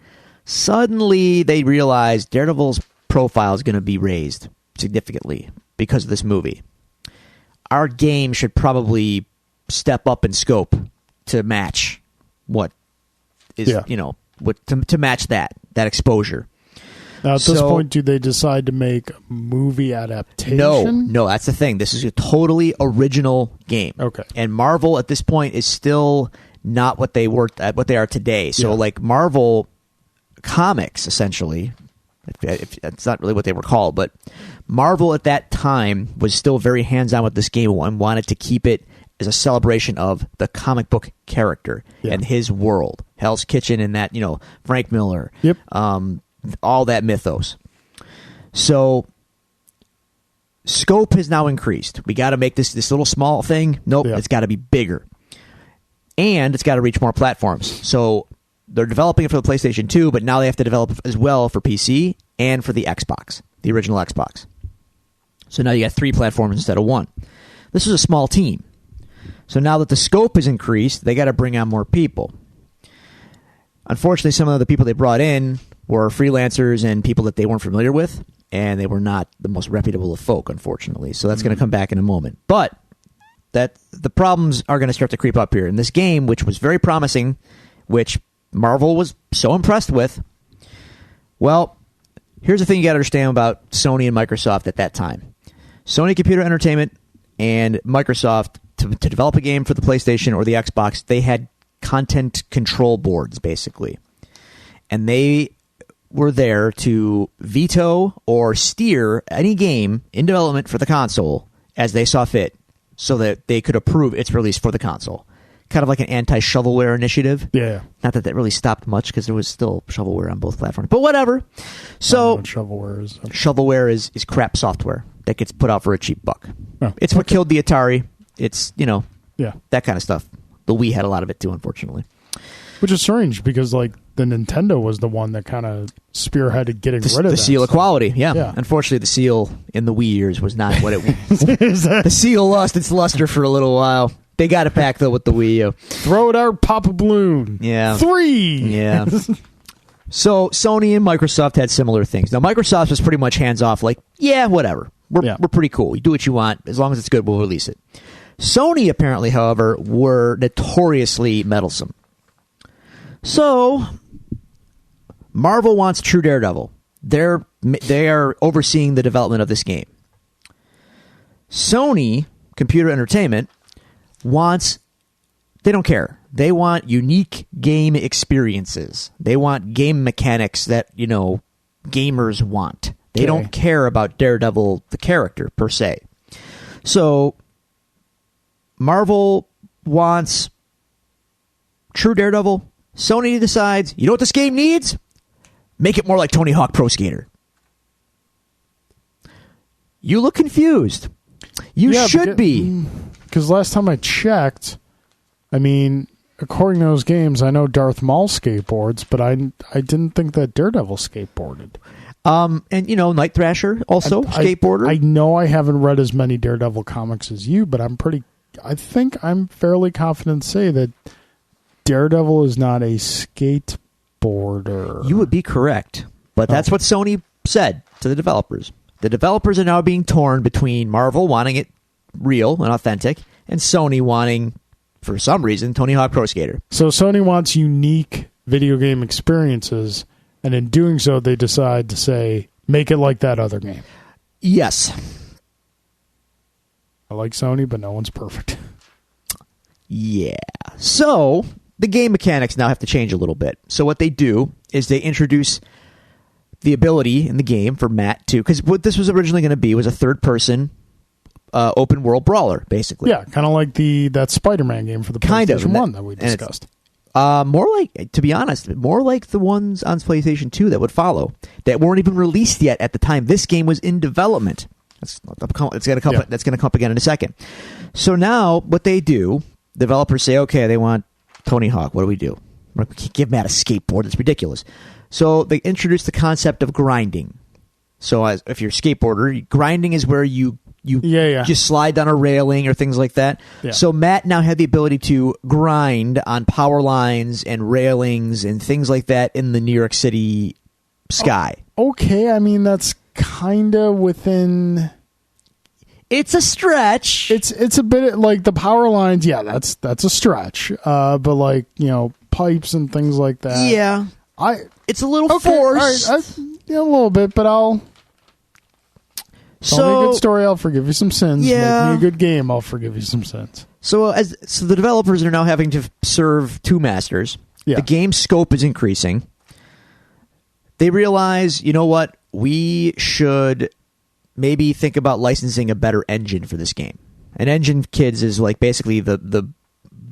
suddenly they realized Daredevil's profile is going to be raised significantly because of this movie. Our game should probably step up in scope to match what is, to match that exposure. Now, at this point, do they decide to make a movie adaptation? No, that's the thing. This is a totally original game. Okay. And Marvel at this point is still not what they were what they are today. So like Marvel Comics, essentially, if it's not really what they were called, but Marvel at that time was still very hands-on with this game and wanted to keep it as a celebration of the comic book character and his world. Hell's Kitchen and that, Frank Miller. Yep. All that mythos. So scope has now increased. We got to make this little small thing. Nope, it's got to be bigger. And it's got to reach more platforms. So they're developing it for the PlayStation 2, but now they have to develop it as well for PC and for the Xbox, the original Xbox. So now you got 3 platforms instead of 1. This is a small team. So now that the scope is increased, they got to bring on more people. Unfortunately, some of the people they brought in were freelancers and people that they weren't familiar with, and they were not the most reputable of folk, unfortunately. So that's going to come back in a moment. But that the problems are going to start to creep up here. In this game, which was very promising, which Marvel was so impressed with, well, here's the thing you got to understand about Sony and Microsoft at that time. Sony Computer Entertainment and Microsoft, to develop a game for the PlayStation or the Xbox, they had content control boards, basically. And they were there to veto or steer any game in development for the console as they saw fit, so that they could approve its release for the console. Kind of like an anti-shovelware initiative. Yeah. Not that really stopped much, because there was still shovelware on both platforms. But whatever. So shovelware is. Shovelware is crap software that gets put out for a cheap buck. Oh, it's what killed the Atari. It's, that kind of stuff. The Wii had a lot of it too, unfortunately. Which is strange, because the Nintendo was the one that kind of spearheaded getting rid of the that seal of stuff. quality. Yeah. Unfortunately, the seal in the Wii years was not what it was. The The seal lost its luster for a little while. They got it back, though, with the Wii U. Throw it out, pop a balloon. Yeah. 3! Yeah. So Sony and Microsoft had similar things. Now, Microsoft was pretty much hands-off, like, whatever. We're pretty cool. You do what you want. As long as it's good, we'll release it. Sony, apparently, however, were notoriously meddlesome. So Marvel wants True Daredevil. They are overseeing the development of this game. Sony Computer Entertainment they don't care. They want unique game experiences. They want game mechanics that, gamers want. They don't care about Daredevil, the character, per se. So Marvel wants True Daredevil. Sony decides, you know what this game needs? Make it more like Tony Hawk Pro Skater. You look confused. You should be. Because last time I checked, according to those games, I know Darth Maul skateboards, but I didn't think that Daredevil skateboarded. And Night Thrasher also skateboarder. I know I haven't read as many Daredevil comics as you, but I think I'm fairly confident to say that Daredevil is not a skateboarder. You would be correct, but that's what Sony said to the developers. The developers are now being torn between Marvel wanting it real and authentic, and Sony wanting, for some reason, Tony Hawk Pro Skater. So Sony wants unique video game experiences, and in doing so, they decide to say, make it like that other game. Yes. I like Sony, but no one's perfect. Yeah. So the game mechanics now have to change a little bit. So what they do is they introduce the ability in the game for Matt to, because what this was originally going to be was a third-person open world brawler, basically. Yeah, kind of like that Spider-Man game for the PlayStation 1 that we discussed. More like, to be honest, more like the ones on PlayStation 2 that would follow, that weren't even released yet at the time. This game was in development. That's going to come up again in a second. So now, what they do, developers say, okay, they want Tony Hawk. What do we do? We can't give Matt a skateboard. It's ridiculous. So they introduced the concept of grinding. So if you're a skateboarder, grinding is where you slide down a railing or things like that. Yeah. So Matt now had the ability to grind on power lines and railings and things like that in the New York City sky. Okay, I mean, that's kind of within... It's a stretch. It's a bit like the power lines. Yeah, that's a stretch. But like, pipes and things like that. Yeah. It's a little forced. All right, a little bit, but Tell me a good story, I'll forgive you some sins. Yeah. Make me a good game, I'll forgive you some sins. So the developers are now having to serve two masters. Yeah. The game scope is increasing. They realize, you know what? We should maybe think about licensing a better engine for this game. An engine, kids, is like basically the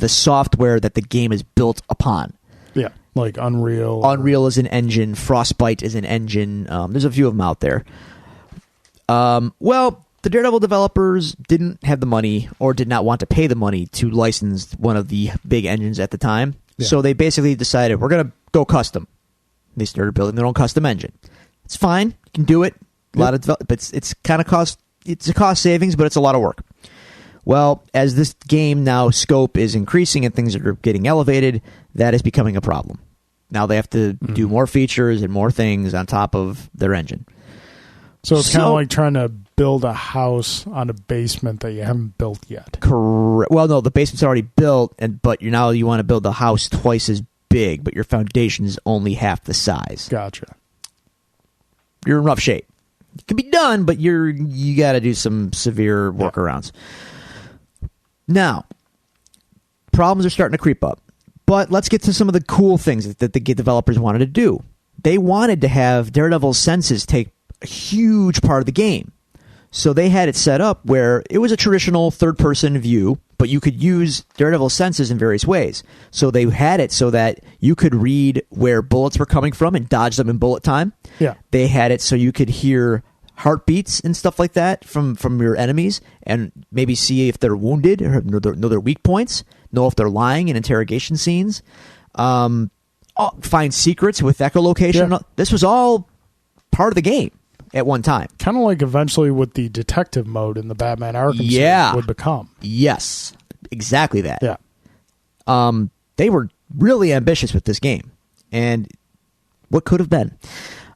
software that the game is built upon. Yeah, like Unreal. Unreal is an engine. Frostbite is an engine. There's a few of them out there. Well, the Daredevil developers didn't have the money or did not want to pay the money to license one of the big engines at the time. Yeah. So they basically decided, we're going to go custom. They started building their own custom engine. It's fine. You can do it. A lot of it's kind of it's a cost savings, but it's a lot of work. Well, as this game now scope is increasing and things are getting elevated, that is becoming a problem. Now they have to do more features and more things on top of their engine. So it's kind of like trying to build a house on a basement that you haven't built yet. Correct. Well, no, the basement's already built, but you want to build a house twice as big, but your foundation is only half the size. Gotcha. You're in rough shape. It can be done, but you got to do some severe workarounds. Now, problems are starting to creep up. But let's get to some of the cool things that the developers wanted to do. They wanted to have Daredevil's senses take a huge part of the game. So they had it set up where it was a traditional third-person view, but you could use Daredevil's senses in various ways. So they had it so that you could read where bullets were coming from and dodge them in bullet time. Yeah. They had it so you could hear heartbeats and stuff like that from your enemies and maybe see if they're wounded or know their weak points, know if they're lying in interrogation scenes, find secrets with echolocation. Yeah. This was all part of the game at one time. Kind of like eventually what the detective mode in the Batman Arkham series would become. Yes, exactly that. Yeah. They were really ambitious with this game. And what could have been?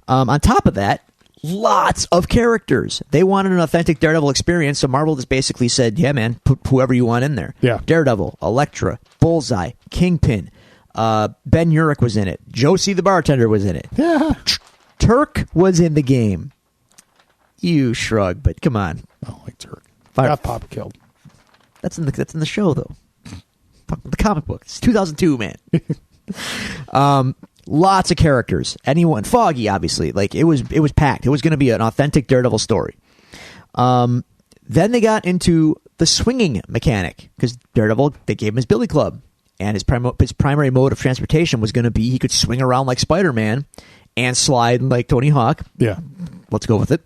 On top of that, lots of characters. They wanted an authentic Daredevil experience, so Marvel just basically said, yeah, man, put whoever you want in there. Yeah. Daredevil, Elektra, Bullseye, Kingpin, Ben Urich was in it. Josie the bartender was in it. Yeah. Turk was in the game. You shrug, but come on. I don't like Turk. Got Pop killed. That's in the show, though. The comic book. It's 2002, man. Lots of characters. Anyone. Foggy, obviously. Like, it was packed. It was going to be an authentic Daredevil story. Then they got into the swinging mechanic, because Daredevil, they gave him his billy club, and his primary mode of transportation was going to be he could swing around like Spider-Man and slide like Tony Hawk. Yeah. Let's go with it.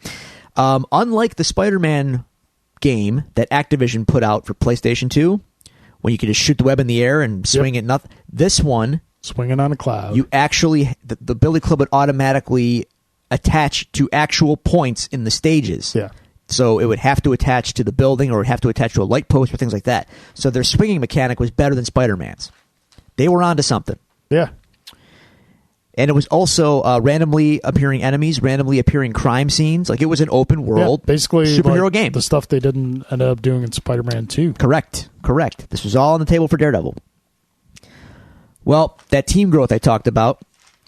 Unlike the Spider-Man game that Activision put out for PlayStation 2, when you could just shoot the web in the air and swing at nothing, this one... swinging on a cloud. You actually... The billy club would automatically attach to actual points in the stages. Yeah. So it would have to attach to the building or it would have to attach to a light post or things like that. So their swinging mechanic was better than Spider-Man's. They were onto something. Yeah. And it was also randomly appearing enemies, randomly appearing crime scenes. Like, it was an open world, basically superhero like game. The stuff they didn't end up doing in Spider-Man 2. Correct. This was all on the table for Daredevil. Well, that team growth I talked about,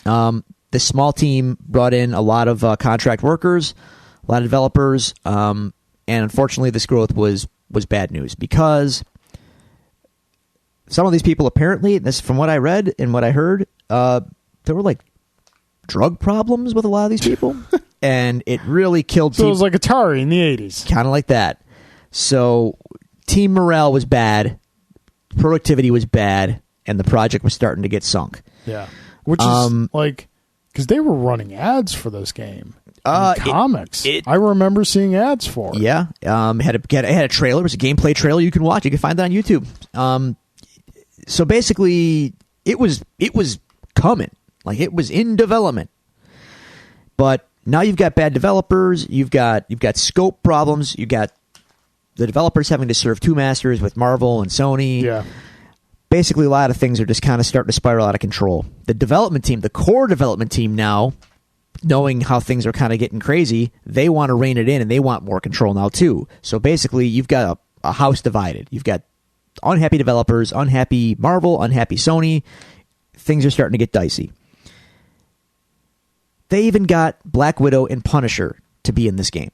this small team brought in a lot of contract workers, a lot of developers, and unfortunately this growth was bad news because some of these people apparently, this from what I read and what I heard, there were like drug problems with a lot of these people, and it really killed. So it was like Atari in the 80s, kind of like that. So team morale was bad, productivity was bad, and the project was starting to get sunk. Yeah, which is like because they were running ads for this game. Comics. I remember seeing ads for it. Yeah, had a trailer. It was a gameplay trailer you can watch. You can find that on YouTube. So basically, it was coming. Like, it was in development. But now you've got bad developers. You've got scope problems. You've got the developers having to serve two masters with Marvel and Sony. Yeah. Basically, a lot of things are just kind of starting to spiral out of control. The development team, the core development team now, knowing how things are kind of getting crazy, they want to rein it in, and they want more control now too. So basically, you've got a house divided. You've got unhappy developers, unhappy Marvel, unhappy Sony. Things are starting to get dicey. They even got Black Widow and Punisher to be in this game.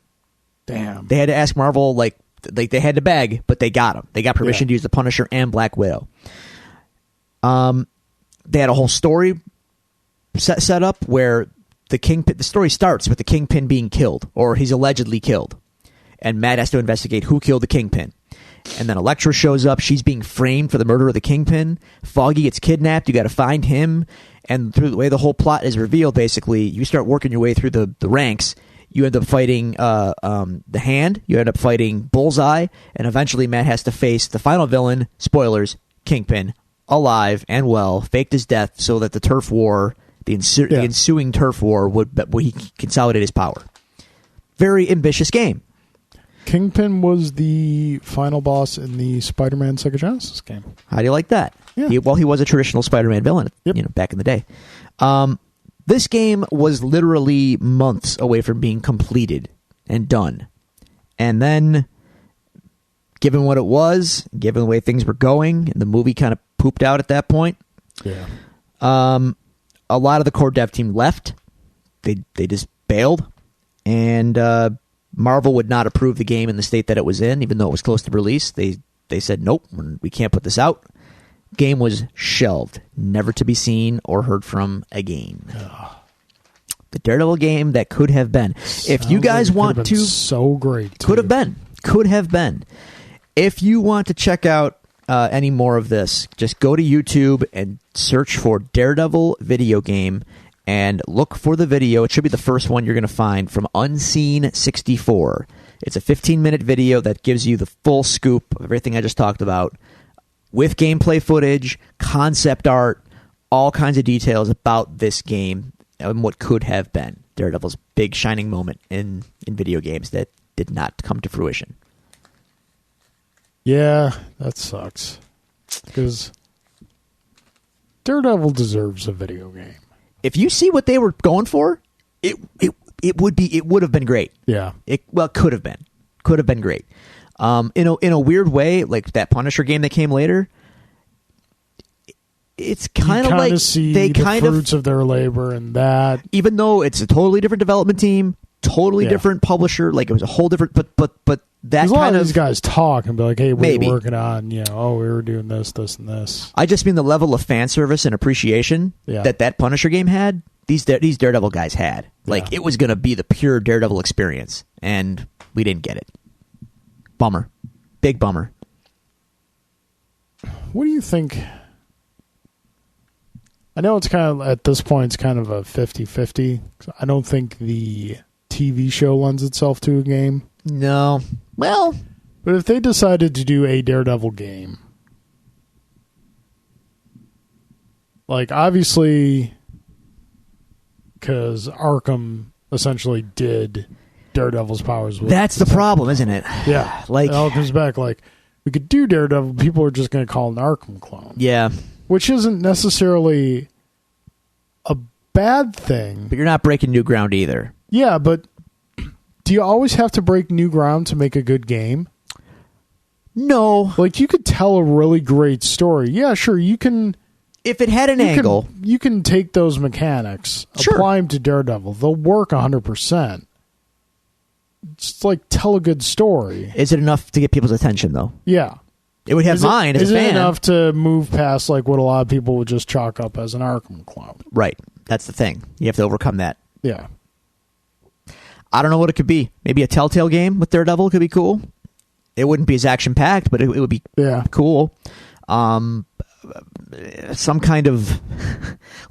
Damn. They had to ask Marvel, like they had to beg, but they got them. They got permission to use the Punisher and Black Widow. They had a whole story set up where the story starts with the Kingpin being killed, or he's allegedly killed, and Matt has to investigate who killed the Kingpin. And then Elektra shows up. She's being framed for the murder of the Kingpin. Foggy gets kidnapped. You got to find him. And through the way the whole plot is revealed, basically, you start working your way through the ranks. You end up fighting the Hand. You end up fighting Bullseye. And eventually Matt has to face the final villain, spoilers, Kingpin, alive and well, faked his death so that the turf war, the ensuing turf war, would he consolidate his power. Very ambitious game. Kingpin was the final boss in the Spider-Man Sega Genesis game. How do you like that? Yeah. He was a traditional Spider-Man villain, back in the day. This game was literally months away from being completed and done. And then, given what it was, given the way things were going, and the movie kind of pooped out at that point, a lot of the core dev team left. They just bailed. And Marvel would not approve the game in the state that it was in, even though it was close to release. They said, nope, we can't put this out. Game was shelved, never to be seen or heard from again. The Daredevil game that could have been. If you guys want to... So great. Could have been. Could have been. If you want to check out any more of this, just go to YouTube and search for Daredevil video game and look for the video. It should be the first one you're going to find from Unseen64. It's a 15-minute video that gives you the full scoop of everything I just talked about, with gameplay footage, concept art, all kinds of details about this game and what could have been Daredevil's big shining moment in video games that did not come to fruition. Yeah, that sucks. Because Daredevil deserves a video game. If you see what they were going for, it would have been great. Yeah. It could have been great. In a weird way, like that Punisher game that came later, it's kind of like see they the kind fruits of their labor and that. Even though it's a totally different development team, totally different publisher, like it was a whole different. But that a lot kind of these guys talk and be like, "Hey, we're maybe working on, we were doing this, and this." I just mean the level of fan service and appreciation that Punisher game had. These Daredevil guys had. Like it was going to be the pure Daredevil experience, and we didn't get it. Bummer. Big bummer. What do you think? I know it's kind of, at this point, it's kind of a 50-50. I don't think the TV show lends itself to a game. No. Well. But if they decided to do a Daredevil game, like, obviously, because Arkham essentially did Daredevil's powers. That's the problem, isn't it? Yeah. Like, it all comes back like, we could do Daredevil, people are just going to call it an Arkham clone. Yeah. Which isn't necessarily a bad thing. But you're not breaking new ground either. Yeah, but do you always have to break new ground to make a good game? No. Like, you could tell a really great story. Yeah, sure, you can... If it had an angle... You can take those mechanics, apply them to Daredevil. They'll work 100%. Just, like, tell a good story. Is it enough to get people's attention, though? Yeah. It would have mine as a fan. Is it enough to move past, like, what a lot of people would just chalk up as an Arkham clone? Right. That's the thing. You have to overcome that. Yeah. I don't know what it could be. Maybe a Telltale game with Daredevil could be cool. It wouldn't be as action-packed, but it would be cool. Some kind of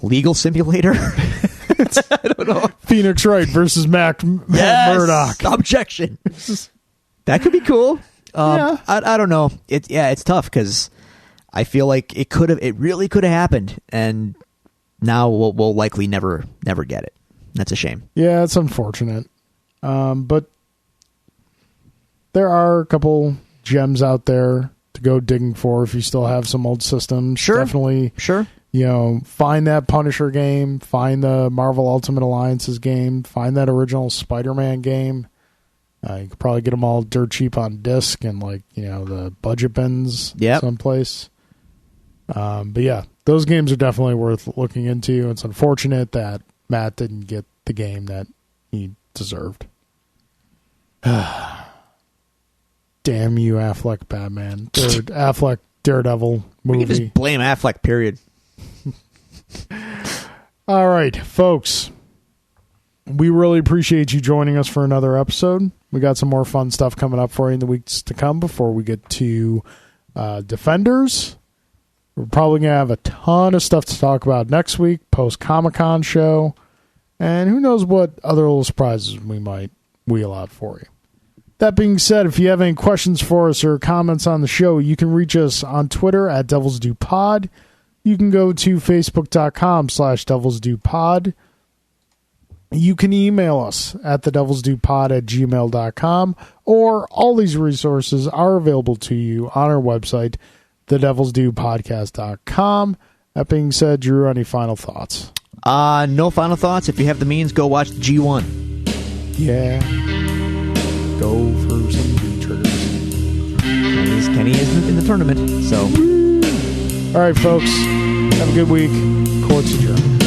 legal simulator. I don't know. Phoenix Wright versus Matt Murdock. Objection. That could be cool. I don't know. It's tough because I feel like it really could have happened, and now we'll likely never get it. That's a shame. Yeah, it's unfortunate. But there are a couple gems out there to go digging for if you still have some old systems. Sure. Definitely. Sure. Find that Punisher game, find the Marvel Ultimate Alliances game, find that original Spider-Man game. You could probably get them all dirt cheap on disc and the budget bins someplace. But yeah, those games are definitely worth looking into. It's unfortunate that Matt didn't get the game that he deserved. Damn you, Affleck Batman. Affleck Daredevil movie. We can just blame Affleck, period. All right, folks. We really appreciate you joining us for another episode. We got some more fun stuff coming up for you in the weeks to come before we get to Defenders. We're probably going to have a ton of stuff to talk about next week, post-Comic-Con show, and who knows what other little surprises we might wheel out for you. That being said, if you have any questions for us or comments on the show, you can reach us on Twitter at DevilsDoPod. You can go to Facebook.com/DevilsDoPod. You can email us at thedevilsdupod@gmail.com, or all these resources are available to you on our website, thedevilsdupodcast.com. That being said, Drew, any final thoughts? No final thoughts. If you have the means, go watch the G1. Yeah. Go for some V-triggers. Kenny is in the tournament, so. All right, folks. Have a good week. Court's adjourned.